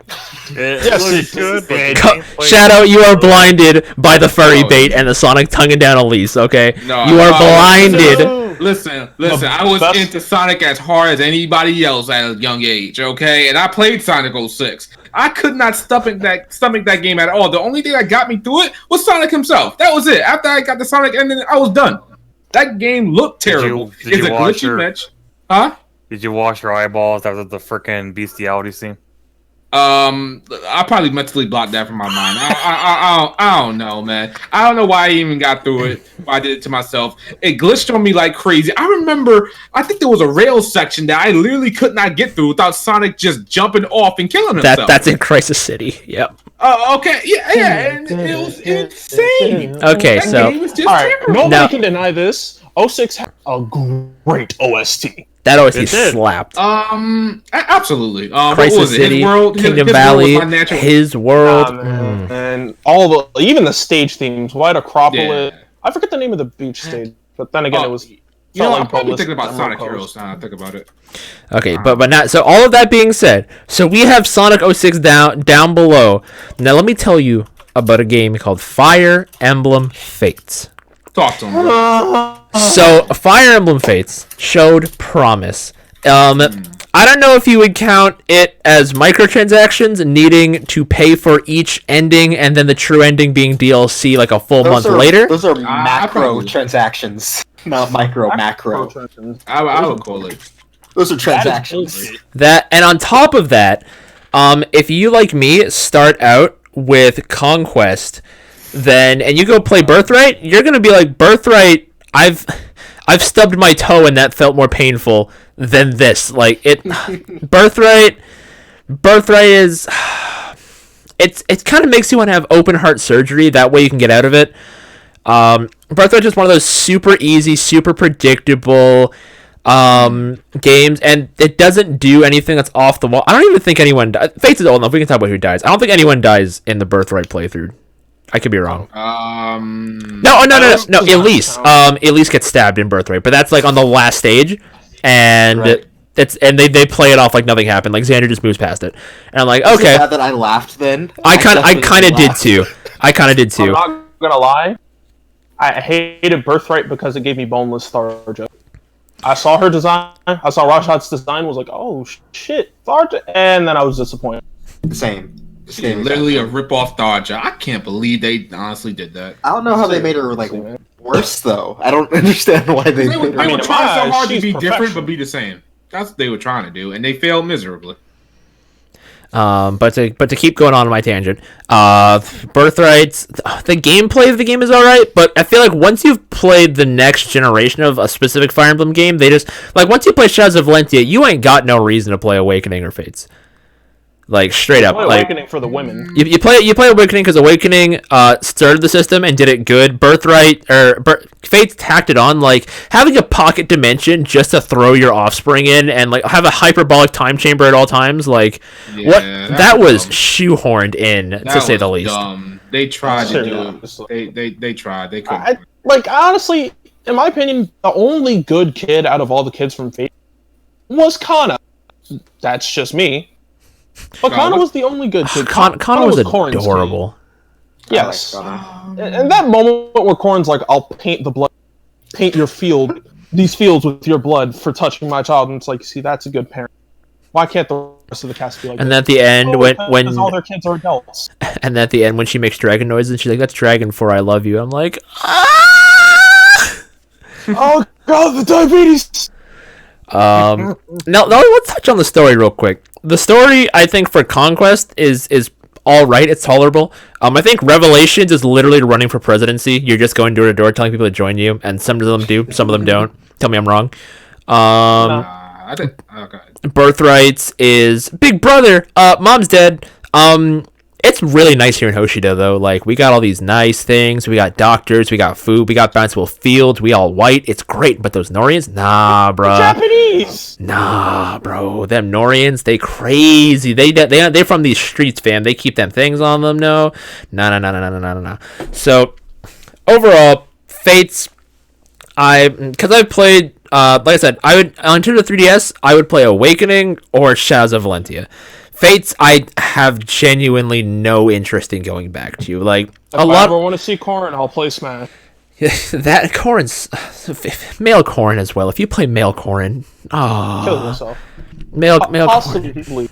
Yes, Looked good. Shadow, you are blinded by the furry No. bait and the Sonic tonguing down Elise. Okay. No, You are blinded. Listen. I was best- into Sonic as hard as anybody else at a young age, okay? And I played Sonic 06. I could not stomach that game at all. The only thing that got me through it was Sonic himself. That was it. After I got the Sonic ending, I was done. That game looked terrible. Did you It's a watch glitchy your- match. Huh? Did you wash your eyeballs after the freaking bestiality scene? I probably mentally blocked that from my mind. I don't know, man. I don't know why I even got through it. Why I did it to myself. It glitched on me like crazy. I remember, I think there was a rail section that I literally could not get through without Sonic just jumping off and killing himself. That's in Crisis City. Yep. Oh, okay. Yeah. And it was insane. Okay, That so game was just All right, terrible. nobody Now- can deny this. 06 had a great OST. that OST It did. slapped. Absolutely. What Crisis was it? City, His world, Kingdom his Valley, world was my natural. His World. And all the even the stage themes, White Acropolis. Yeah. I forget the name of the beach stage, but then again, Oh, it was. You know, felt I'm like probably Boneless thinking about and Sonic Roller Heroes now. I think about it. Okay, but not so. All of that being said, so we have Sonic 06 down below. Now let me tell you about a game called Fire Emblem Fates. Talk to him. Bro. So Fire Emblem Fates showed promise. I don't know if you would count it as microtransactions, needing to pay for each ending, and then the true ending being DLC like a full month later. Those are I macro probably- transactions, not macro. I would call it. Those are transactions. That, and on top of that, if you like me start out with Conquest, then and you go play Birthright, you're gonna be like, Birthright, I've stubbed my toe and that felt more painful than this. Like it, Birthright is, it kind of makes you want to have open heart surgery. That way you can get out of it. Birthright is one of those super easy, super predictable games, and it doesn't do anything that's off the wall. I don't even think anyone Fates is old enough. We can talk about who dies. I don't think anyone dies in the Birthright playthrough. I could be wrong. No. Elise. Elise gets stabbed in Birthright, but that's like on the last stage, and Right. they play it off like nothing happened. Like Xander just moves past it, and I'm like, Is it okay. bad that I laughed then? I kind of definitely did laughed. too. I kind of did I'm too. not gonna lie. I hated Birthright because it gave me boneless Starjo. I saw her design. I saw Rashad's design. Was like, oh shit, Tharja, and then I was disappointed. Same. Literally a rip-off Tharja. I can't believe they honestly did that. I don't know how they made her like worse though. I don't understand why they They were made her. trying so hard to she's be different professional. but be the same. That's what they were trying to do, and they failed miserably. But to keep going on my tangent, Birthrights, the gameplay of the game is alright, but I feel like once you've played the next generation of a specific Fire Emblem game, they just, like, once you play Shadows of Valentia, you ain't got no reason to play Awakening or Fates. Like, straight up. Play Like, Awakening for the women. you play Awakening because Awakening started the system and did it good. Fates tacked it on, like having a pocket dimension just to throw your offspring in and like have a hyperbolic time chamber at all times. Like that was shoehorned in to say the least. Dumb. They tried to do it. They tried. They couldn't. Like honestly, in my opinion, the only good kid out of all the kids from Fate was Kana. That's just me. But Kana was the only good kid. Kana was Corrin's adorable. kid. Yes. And that moment where Corrin's like, I'll paint your field, these fields with your blood for touching my child, and it's like, see, that's a good parent. Why can't the rest of the cast be like and that? at the end, Because all their kids are adults. And at the end, when she makes dragon noises, she's like, "That's dragon for I love you." I'm like, ah! Oh god, the diabetes! Now let's touch on the story real quick. The story, I think, for Conquest is all right. It's tolerable. I think Revelations is literally running for presidency. You're just going door to door telling people to join you, and some of them do, some of them don't. Tell me I'm wrong. I think. Okay. Birthrights is Big Brother. Mom's dead. It's really nice here in Hoshida, though. Like, we got all these nice things. We got doctors. We got food. We got bountiful fields. We all white. It's great. But those Norians? Nah, bro. Japanese! Nah, bro. Them Norians, they crazy. They're from these streets, fam. They keep them things on them, no. Nah. So, overall, Fates, because I've played, like I said, on Nintendo 3DS, I would play Awakening or Shadows of Valentia. Fates, I have genuinely no interest in going back to. Like, If I ever want to see Corrin, I'll play Smash. that Corrin's male Corrin as well. If you play male Corrin, Kill yourself. male Corrin, Possibly.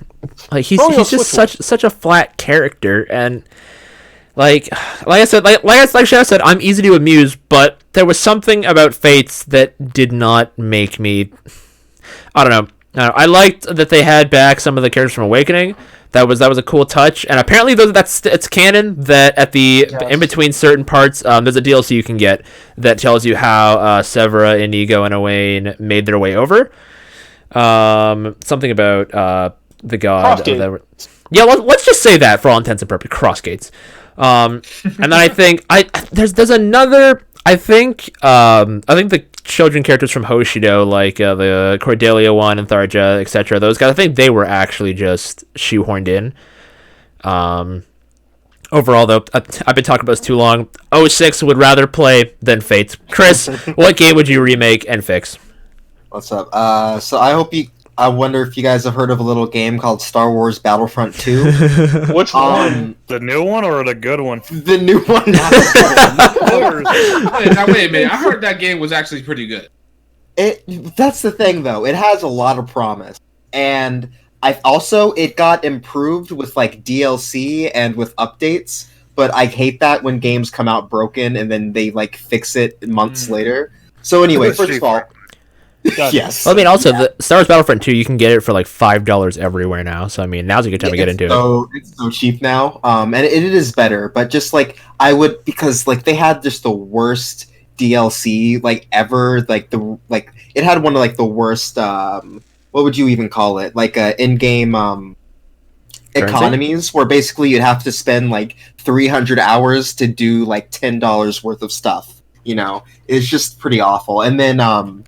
like he's Throw your just Switch such a flat character, and like I said, like Shadow said, I'm easy to amuse, but there was something about Fates that did not make me. I don't know. I liked that they had back some of the characters from Awakening. That was a cool touch, and apparently it's canon that at the in between certain parts, there's a DLC you can get that tells you how Severa, Inigo, and Owain made their way over. Something about the god. Yeah, let's just say that for all intents and purposes, Crossgates. And then I think there's another. I think the children characters from Hoshido, like the Cordelia one and Tharja, etc. Those guys, I think they were actually just shoehorned in. Overall, though, I've been talking about this too long. 06 would rather play than Fates. Chris, what game would you remake and fix? What's up? So I wonder if you guys have heard of a little game called Star Wars Battlefront 2. Which one? The new one or the good one? The new one. Now, wait a minute. I heard that game was actually pretty good. That's the thing, though. It has a lot of promise, and it got improved with like DLC and with updates. But I hate that when games come out broken and then they like fix it months later. So anyway, first of all. Yes. Well, I mean, also the Star Wars Battlefront 2, you can get it for like $5 everywhere now. So I mean, now's a good time to get into it. It's so cheap now, and it is better. But just like because like they had just the worst DLC like ever. Like it had one of like the worst. What would you even call it? Like in-game economies, where basically you'd have to spend like 300 hours to do like $10 worth of stuff. You know, it's just pretty awful. And then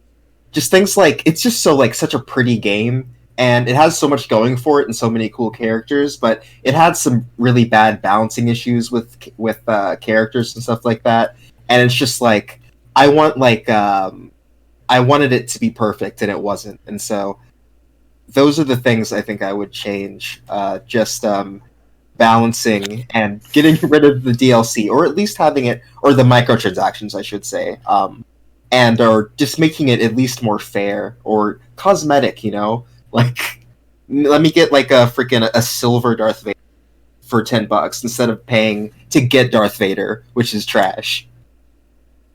just things like it's just so like such a pretty game, and it has so much going for it and so many cool characters, but it had some really bad balancing issues with characters and stuff like that. And it's just like I wanted it to be perfect, and it wasn't. And so those are the things I think I would change. Just balancing and getting rid of the DLC, or at least having it, or the microtransactions, I should say. and are just making it at least more fair or cosmetic, you know? Like, let me get like a freaking a silver Darth Vader for $10 instead of paying to get Darth Vader, which is trash.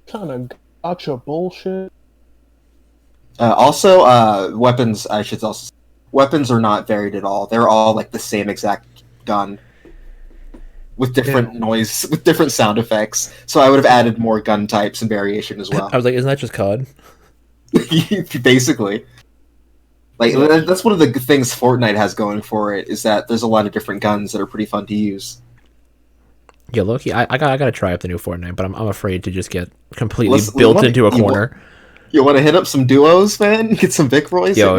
Kind of gotcha bullshit. Also, weapons. I should also say, weapons are not varied at all. They're all like the same exact gun with different noise, with different sound effects. So I would have added more gun types and variation as well. I was like, isn't that just COD? Basically, like that's one of the good things Fortnite has going for it is that there's a lot of different guns that are pretty fun to use. Yeah, Loki, I gotta try up the new Fortnite, but I'm afraid to just get completely built into a corner. You want to hit up some duos, man? Get some Vic Roys? Yo.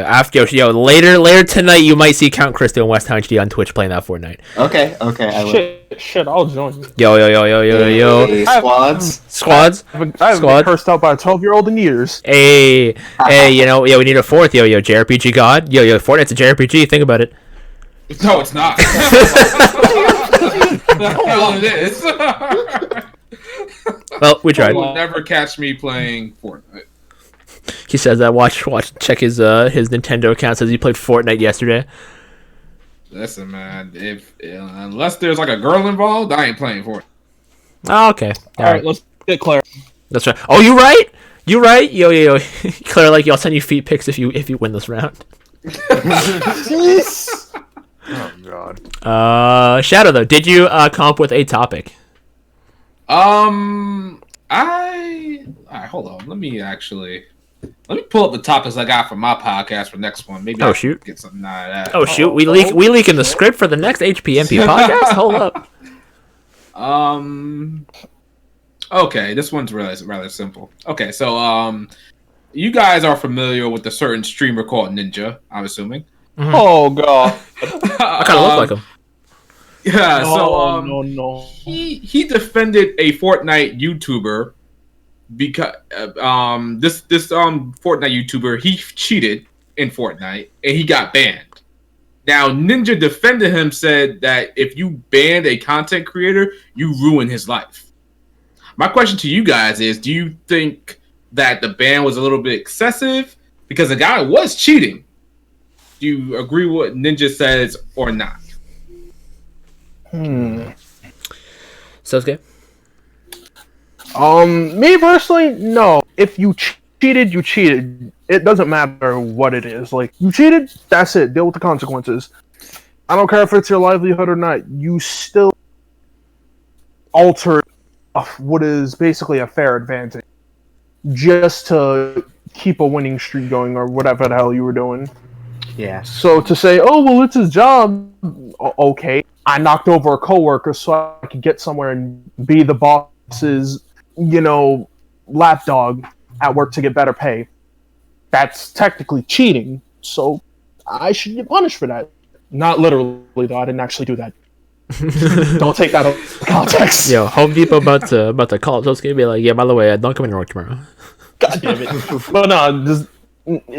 After later tonight, you might see Count Cristo and West HD on Twitch playing that Fortnite. Okay, I will. Shit, I'll join you. Yo. Hey, squads. I haven't been cursed out by a 12-year-old in years. Hey, we need a fourth. Yo, JRPG God. Yo, Fortnite's a JRPG. Think about it. No, it's not. The hell it is. Well, we tried. You will never catch me playing Fortnite. He says that. Check his Nintendo account. Says he played Fortnite yesterday. Listen, man. Unless there's like a girl involved, I ain't playing Fortnite. Oh, okay. All right, let's get Claire. That's right. Oh, you right. You right. Yo. Claire, like, I'll send you feet pics if you win this round. Oh god. Shadow though, did you come up with a topic? Alright, hold on. Let me pull up the topics I got for my podcast for next one. Maybe shoot, get something out of that. Oh shoot, we leaking the script for the next HPMP podcast. Hold up. Okay, this one's rather simple. Okay, so you guys are familiar with a certain streamer called Ninja, I'm assuming. Mm-hmm. Oh god. I kind of look like him. Yeah, so no. He defended a Fortnite YouTuber because this Fortnite YouTuber, he cheated in Fortnite and he got banned. Now Ninja defended him, said that if you banned a content creator, you ruin his life. My question to you guys is, do you think that the ban was a little bit excessive? Because the guy was cheating. Do you agree with what Ninja says or not? Sasuke? Me personally, no. If you cheated, you cheated. It doesn't matter what it is. Like, you cheated, that's it. Deal with the consequences. I don't care if it's your livelihood or not. You still alter what is basically a fair advantage just to keep a winning streak going or whatever the hell you were doing. Yeah. So to say, oh, well, it's his job, okay. I knocked over a coworker so I could get somewhere and be the boss's, lapdog at work to get better pay. That's technically cheating, so I should get punished for that. Not literally, though. I didn't actually do that. Don't take that out of context. Yo, Home Depot about to call. So it's gonna be like, yeah, by the way, don't come into work tomorrow. God damn it. But no,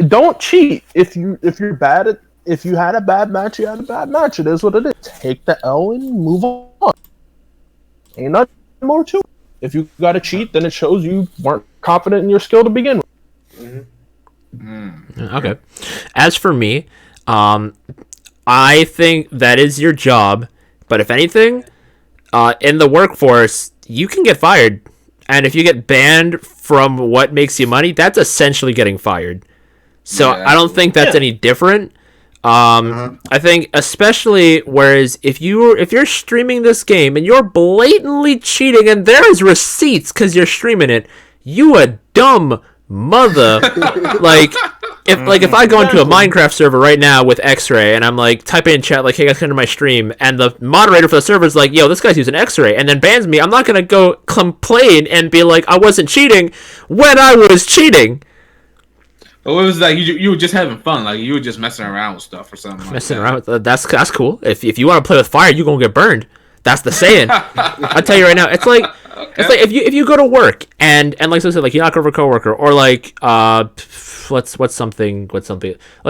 don't cheat. If you're bad at, if you had a bad match, you had a bad match. It is what it is. Take the L and move on. Ain't nothing more to it. If you got to cheat, then it shows you weren't confident in your skill to begin with. Okay. As for me, I think that is your job. But if anything, in the workforce, you can get fired. And if you get banned from what makes you money, that's essentially getting fired. So Yeah, I don't think that's any different. I think especially whereas if you're streaming this game and you're blatantly cheating and there's receipts because you're streaming it, you a dumb mother. If I go into a Minecraft server right now with X-Ray and I'm like typing in chat like, hey guys, come to my stream, and the moderator for the server is like, yo, this guy's using X-Ray, and then bans me, I'm not gonna go complain and be like I wasn't cheating when I was cheating. It was like you were just having fun, like you were just messing around with stuff or something. Messing around with that's cool. If you want to play with fire, you're gonna get burned. That's the saying. I'll tell you right now. It's like if you go to work and like I said, like you knock over a coworker, or like what's something. Let's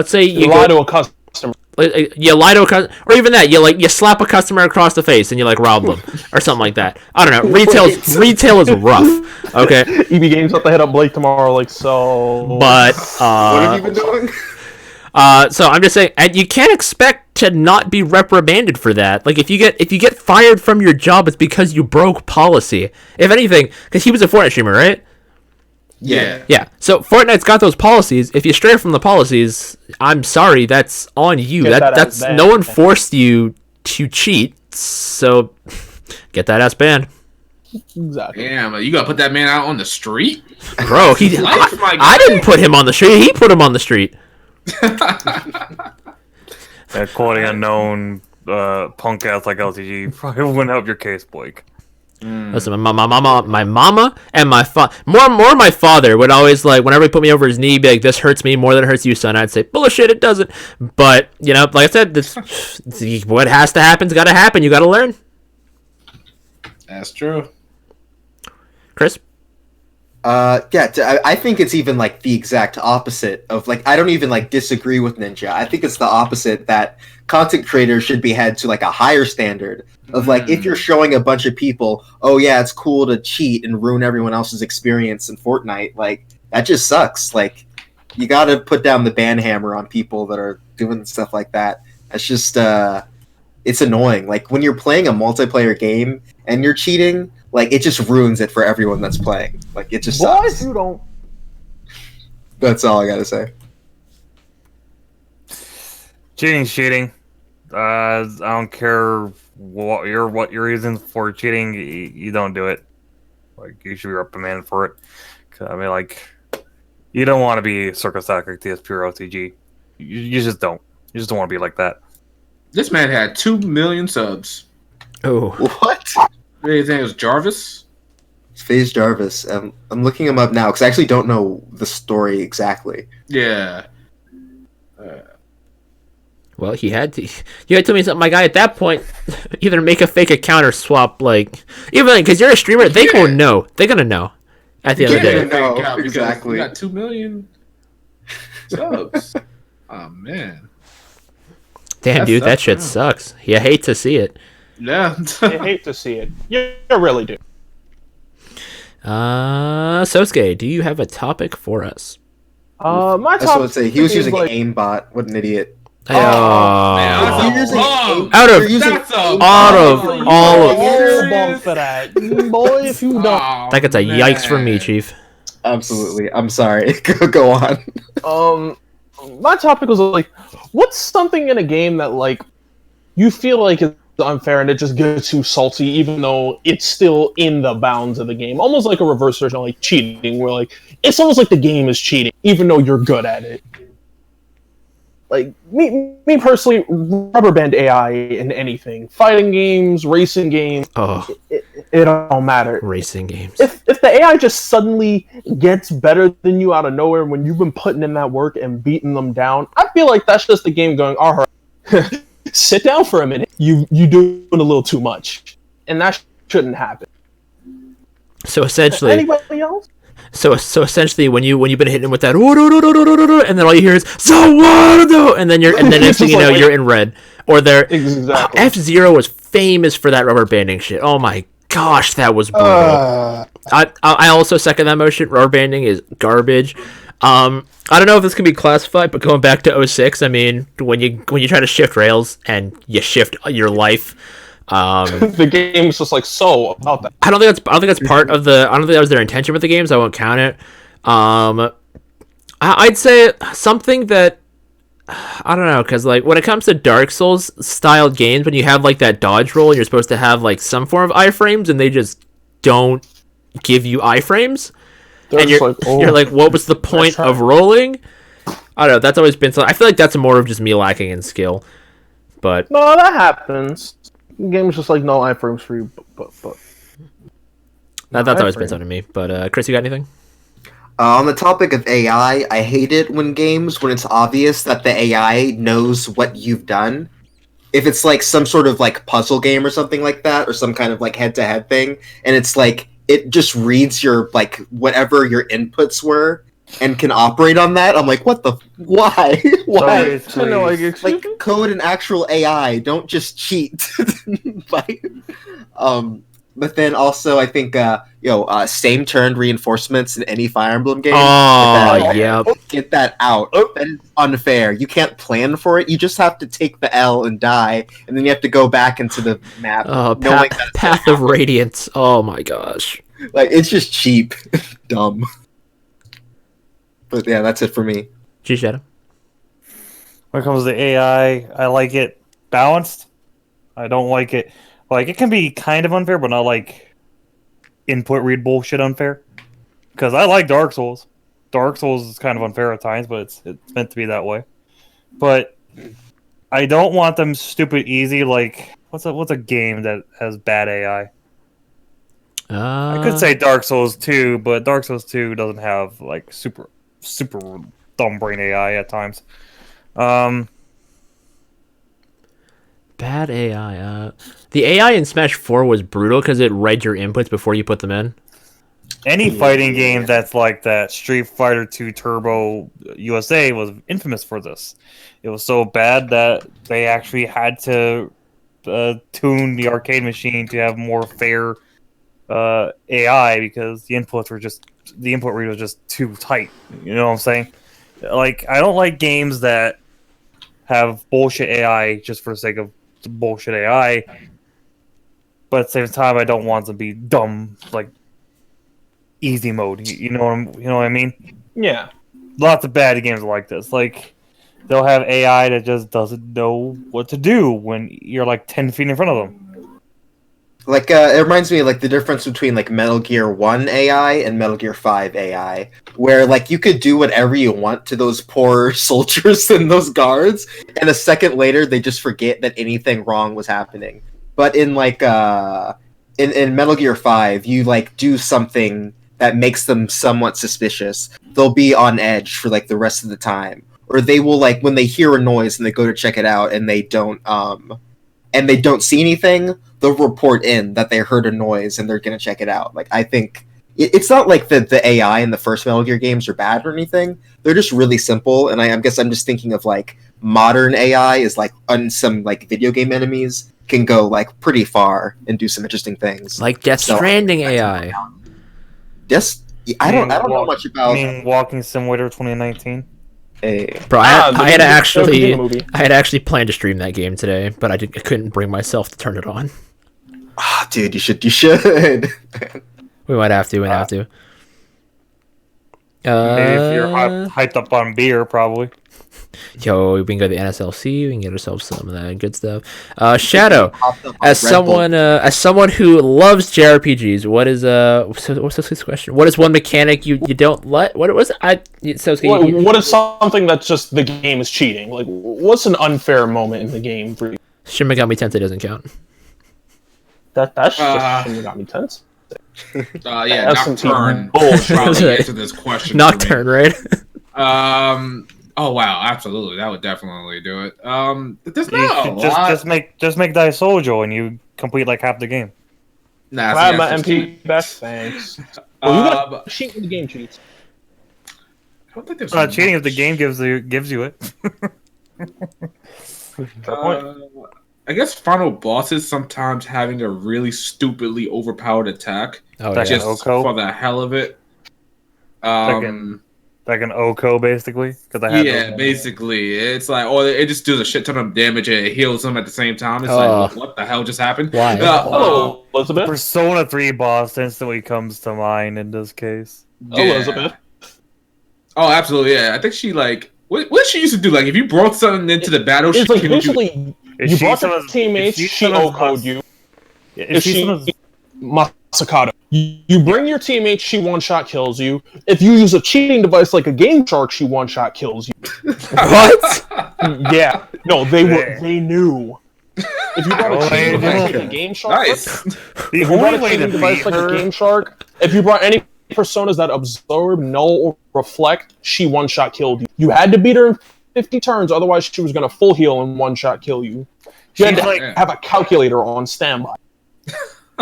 say you lie to a customer. you lie to or even that you slap a customer across the face and you rob them or something like that. I don't know. Retail is rough. Okay. EB Games have to hit up Blake tomorrow, so. But what have you been doing? So I'm just saying, and you can't expect to not be reprimanded for that. If you get fired from your job, it's because you broke policy. If anything, because he was a Fortnite streamer, right? Yeah. Yeah. So Fortnite's got those policies. If you stray from the policies, I'm sorry, that's on you. That's no one forced you to cheat. So get that ass banned. Exactly. Damn, you gotta put that man out on the street, bro. I didn't put him on the street. He put him on the street. That quality unknown punk ass like LTG probably wouldn't help your case, Blake. Listen, my mama and my more my father would always whenever he put me over his knee, be like, "This hurts me more than it hurts you, son." I'd say, "Bullshit, it doesn't." But like I said, what has to happen's got to happen. You got to learn. That's true. Chris? I think it's even the exact opposite of I don't even disagree with Ninja. I think it's the opposite, that content creators should be held to a higher standard of if you're showing a bunch of people, oh yeah, it's cool to cheat and ruin everyone else's experience in Fortnite, that just sucks. You gotta put down the ban hammer on people that are doing stuff like that. That's just it's annoying. When you're playing a multiplayer game and you're cheating, it just ruins it for everyone that's playing. It just sucks. Boys, you don't. That's all I gotta say. Cheating's cheating. I don't care what your reasons for cheating. You don't do it. You should be reprimanded for it. You don't want to be sarcastic to this pure OTG. You just don't. You just don't want to be like that. This man had 2 million subs. Oh, What? His name was Jarvis. It's FaZe Jarvis. I'm looking him up now because I actually don't know the story exactly. Yeah. well, you had to tell me something, my guy. At that point, either make a fake account or swap. Even because you're a streamer, they won't know. They're gonna know at the end of the day. No, exactly. We got 2 million subs. Oh man. Damn, dude, that shit yeah. sucks. You hate to see it. Yeah. I hate to see it. You really do. Sosuke, do you have a topic for us? My I top. just want to say he was is using aimbot. What an idiot! man, You're using wrong. Out of you're using That's a out of wrong. all of Airbomb for that, boy. If you don't. Oh, that gets a yikes from me, man. Chief. Absolutely. I'm sorry. Go on. My topic was what's something in a game that you feel like is unfair and it just gets too salty, even though it's still in the bounds of the game, almost like a reverse version of cheating, where it's almost like the game is cheating, even though you're good at it. Me personally, rubber band AI in anything, fighting games, racing games, Oh, it don't matter. racing games. If the AI just suddenly gets better than you out of nowhere when you've been putting in that work and beating them down, I feel like that's just the game going, all right, sit down for a minute. You doing a little too much, and that shouldn't happen. So essentially, Anybody else? So essentially, when you've been hitting with that, and then all you hear is and then next thing you know, you're in red. Or Exactly. F-Zero was famous for that rubber banding shit. Oh my gosh, that was brutal. I also second that motion. Rubber banding is garbage. I don't know if this can be classified, but going back to 06, I mean, when you try to shift rails and you shift your life. The game's just so about that. I don't think that's part of the. I don't think that was their intention with the games. I won't count it. I'd say something that I don't know, because when it comes to Dark Souls style games, when you have that dodge roll and you're supposed to have some form of iframes, and they just don't give you iframes, and you're what was the point of rolling? I don't know. That's always been. I feel like that's more of just me lacking in skill, but No, that happens. The game's just no iframes for you, but that's always been something to me. But Chris, you got anything? On the topic of AI, I hate it when it's obvious that the AI knows what you've done. If it's some sort of puzzle game or something like that, or some kind of head-to-head thing, and it's it just reads your whatever your inputs were, and can operate on that. I'm like, what the? Why? Why? Seriously. No, like, excuse Like me? code and actual AI. Don't just cheat. Like, but then also I think same turned reinforcements in any Fire Emblem game. Oh, yep. Get that out. Oh. That is unfair. You can't plan for it. You just have to take the L and die, and then you have to go back into the map. knowing that it's Path of Radiance. Oh my gosh. like it's just cheap, dumb. But yeah, that's it for me. G Shadow. When it comes to AI, I like it balanced. I don't like it. Like, it can be kind of unfair, but not like input read bullshit unfair. Because I like Dark Souls. Dark Souls is kind of unfair at times, but it's meant to be that way. But I don't want them stupid easy. Like, what's a game that has bad AI? I could say Dark Souls 2, but Dark Souls 2 doesn't have like super dumb brain AI at times. Bad AI. The AI in Smash 4 was brutal because it read your inputs before you put them in. Any fighting game that's like that, Street Fighter 2 Turbo USA was infamous for this. It was so bad that they actually had to tune the arcade machine to have more fair AI because the input read was just too tight. You know what I'm saying? Like, I don't like games that have bullshit AI just for the sake of bullshit AI, but at the same time, I don't want them to be dumb, like easy mode. You know what I mean? Yeah. Lots of bad games like this. Like, they'll have AI that just doesn't know what to do when you're like 10 feet in front of them. Like, it reminds me of, like, the difference between, like, Metal Gear 1 AI and Metal Gear 5 AI, where, like, you could do whatever you want to those poor soldiers and those guards, and a second later, they just forget that anything wrong was happening. But in, like, in Metal Gear 5, you, like, do something that makes them somewhat suspicious. They'll be on edge for, like, the rest of the time. Or they will, like, when they hear a noise and they go to check it out and they don't see anything, they'll report in that they heard a noise and they're gonna check it out. Like, I think it's not like the AI in the first Metal Gear games are bad or anything. They're just really simple, and I guess I'm just thinking of like modern AI is like on some like video game enemies can go like pretty far and do some interesting things. Like Death Stranding AI. Just I don't know much I about. mean, Walking Simulator 2019. Bro, Ah, I had the movie. actually planned to stream that game today, but I couldn't bring myself to turn it on. Ah, dude, you should. We might have to. Maybe if you're hyped up on beer, probably. Yo, we can go to the NSLC. We can get ourselves some of that good stuff. Shadow, as someone who loves JRPGs, what's this question? What is one mechanic you don't like? What was it? What is something that's just the game is cheating? Like, what's an unfair moment in the game for you? Shin Megami Tensei doesn't count. That's just Shin Megami Tensei. Yeah, That's some Nocturne. bullshit. Probably answer this question. for me. Nocturne, right? Oh wow, absolutely. That would definitely do it. There's You not a should lot. just make Daisojo and you complete like half the game. Nah, Glad see, my that's just MP cheap. best. Thanks. Well, you got But cheat when the game cheats. I don't think there's It's not cheating if much. the game gives you it. Fair point. I guess final bosses sometimes having a really stupidly overpowered attack Oh That's yeah. just- just Oko? for the hell of it. Like an Oko, basically. Because I had Yeah, those. basically, it's like, or it just does a shit ton of damage and it heals them at the same time. It's like, what the hell just happened? Why? Hello, Elizabeth. Persona 3 boss instantly comes to mind in this case. Yeah. Elizabeth. Oh, absolutely. Yeah, I think she like what she used to do. Like, if you brought something into the battle, It's she like would do. basically you brought your teammates, she OHKO'd you. If she's someone's- Masakado. You bring your teammates, she one-shot kills you. If you use a cheating device like a Game Shark, she one-shot kills you. What? Yeah. No, they knew. If you brought a cheating device like a Game Shark, Nice. the if you brought only a way to cheating device beat like a her, Game Shark, if you brought any personas that absorb, null, or reflect, she one-shot killed you. You had to beat her in 50 turns, otherwise she was going to full heal and one-shot kill you. You had She's to like- have a calculator on standby.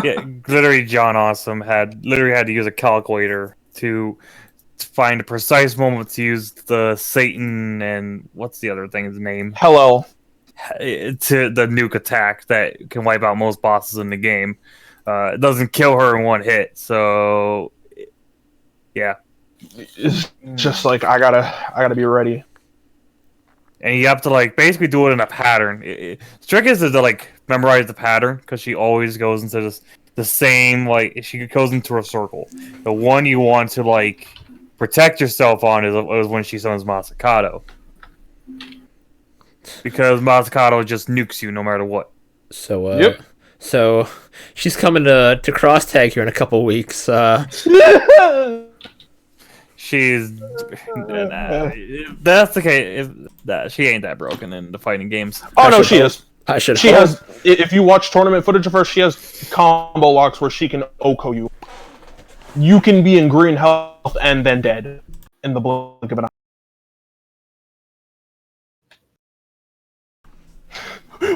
yeah, literally John Awesome had to use a calculator to find a precise moment to use the Satan and what's the other thing's name Hello. to the nuke attack that can wipe out most bosses in the game. It doesn't kill her in one hit, so yeah. It's just like I gotta be ready. And you have to like basically do it in a pattern. The trick is to like memorize the pattern because she always goes into the same, like she goes into a circle. The one you want to like protect yourself on is when she summons Masakato, because Masakato just nukes you no matter what. So Yep. So she's coming to cross tag here in a couple weeks. She's that's the case. She ain't that broken in the fighting games. Oh no, she is. I should. She has. If you watch tournament footage of her, she has combo locks where she can OHKO you. You can be in green health and then dead in the blink of an eye.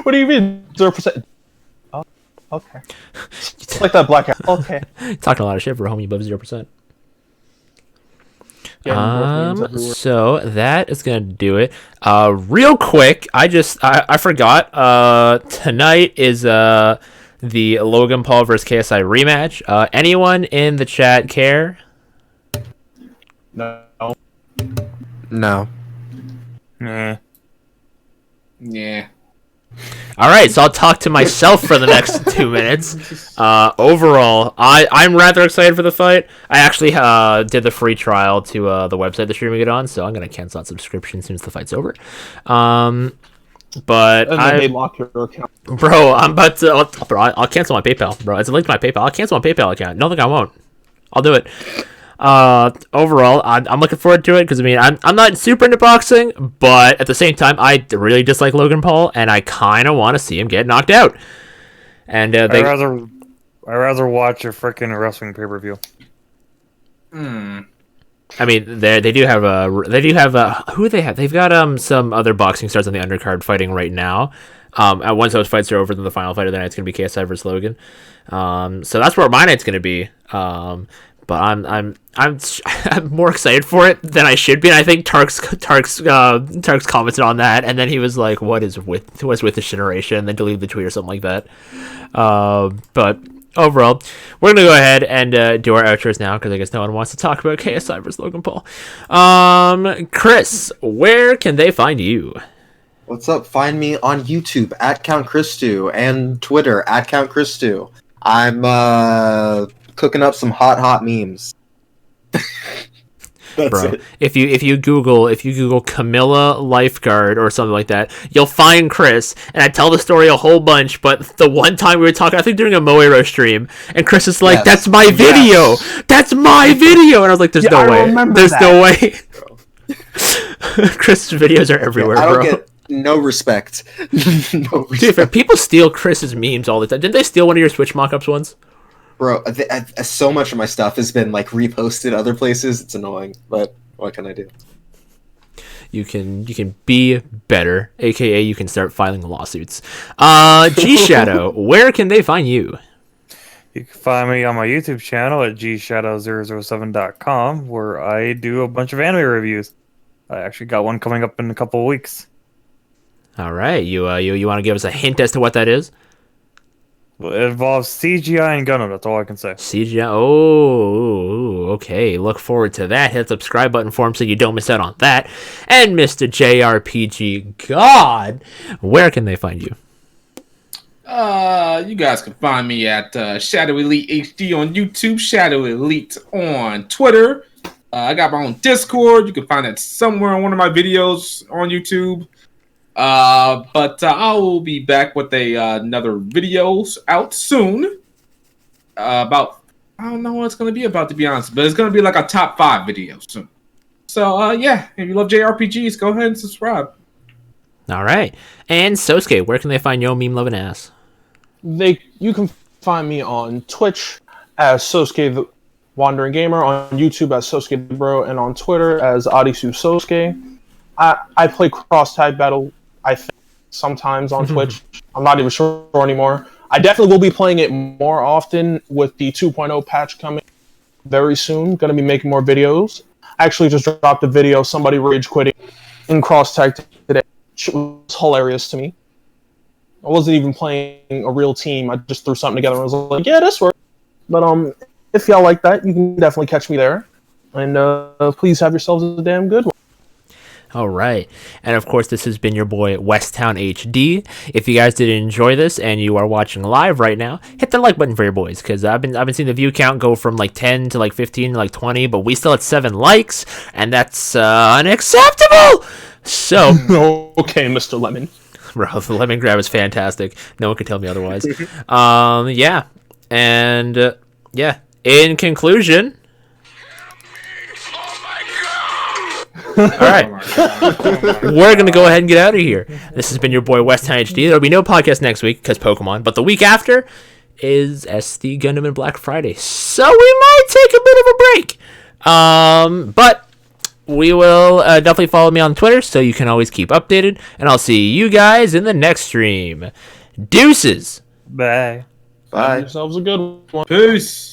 What do you mean 0%? Oh, okay. It's like that black guy. Okay. Talking a lot of shit for a homie above 0%. Yeah, everywhere. So that is gonna do it. Real quick, I forgot. Tonight is the Logan Paul versus KSI rematch. Anyone in the chat care? No. No. Eh. Yeah. All right, so I'll talk to myself for the next 2 minutes. Overall, I'm rather excited for the fight. I actually did the free trial to the website they're streaming it on, so I'm gonna cancel that subscription as soon as the fight's over. But And then they lock your account. bro, I'm about to. I'll cancel my PayPal, bro. It's a link to my PayPal. I'll cancel my PayPal account. No, think I won't. I'll do it. Overall, I'm looking forward to it because I mean I'm not super into boxing, but at the same time I really dislike Logan Paul and I kind of want to see him get knocked out. And I'd rather watch a freaking wrestling pay per view. I mean they do have who they have? They've got some other boxing stars on the undercard fighting right now. Once those fights are over, then the final fight of the night is going to be KSI versus Logan. So that's where my night's going to be. But I'm more excited for it than I should be. And I think Tark's commented on that, and then he was like, "What's with this generation?" And then deleted the tweet or something like that. But overall, we're gonna go ahead and do our outros now because I guess no one wants to talk about KSI versus Logan Paul. Chris, where can they find you? What's up? Find me on YouTube at Count Christu and Twitter at Count Christu. I'm cooking up some hot memes. That's Bro, it. if you Google Camilla lifeguard or something like that, you'll find Chris. And I tell the story a whole bunch, but the one time we were talking, I think during a Moero stream, and Chris is like, Yes. "That's my video. That's my video." And I was like, "There's Yeah, no I way. remember There's that. no way." Chris's videos are everywhere, I don't bro. get no respect. No Dude, respect. people steal Chris's memes all the time. Didn't they steal one of your Switch mockups once? Bro, so much of my stuff has been like reposted other places. It's annoying, but what can I do? You can be better, aka you can start filing lawsuits. G Shadow, where can they find you? You can find me on my YouTube channel at gshadow007.com, where I do a bunch of anime reviews. I actually got one coming up in a couple of weeks. All right, you want to give us a hint as to what that is? Well, it involves CGI and Gundam. That's all I can say. CGI. Oh, okay. Look forward to that. Hit the subscribe button for him so you don't miss out on that. And Mr. JRPG God, where can they find you? You guys can find me at Shadow Elite HD on YouTube, Shadow Elite on Twitter. I got my own Discord. You can find that somewhere on one of my videos on YouTube. But I will be back with another videos out soon. About I don't know what it's gonna be about, to be honest, but it's gonna be like a top 5 video soon. So yeah, if you love JRPGs, go ahead and subscribe. All right. And Sosuke, where can they find yo meme loving ass? You can find me on Twitch as Sosuke the Wandering Gamer, on YouTube as Sosuke the Bro, and on Twitter as Adisu Sosuke. I play cross tag battle, I think, sometimes on Twitch. I'm not even sure anymore. I definitely will be playing it more often with the 2.0 patch coming very soon. Going to be making more videos. actually just dropped a video. Somebody rage quitting in cross tag today. It was hilarious to me. I wasn't even playing a real team. I just threw something together and was like, yeah, this works. But if y'all like that, you can definitely catch me there. And please have yourselves a damn good one. All right. And of course, this has been your boy Westtown HD. If you guys did enjoy this and you are watching live right now, hit the like button for your boys, because I've been seeing the view count go from like 10 to like 15 to like 20, but we still at 7 likes, and that's unacceptable. So Okay, Mr. Lemon. bro, the lemon grab is fantastic. No one can tell me otherwise. Yeah. And yeah, in conclusion, all right, we're gonna go ahead and get out of here. This has been your boy Westtown HD. There'll be no podcast next week because Pokemon, but the week after is SD Gundam and Black Friday, so we might take a bit of a break. But we will definitely follow me on Twitter, so you can always keep updated. And I'll see you guys in the next stream. Deuces. Bye. Bye. Have yourselves a good one. Peace.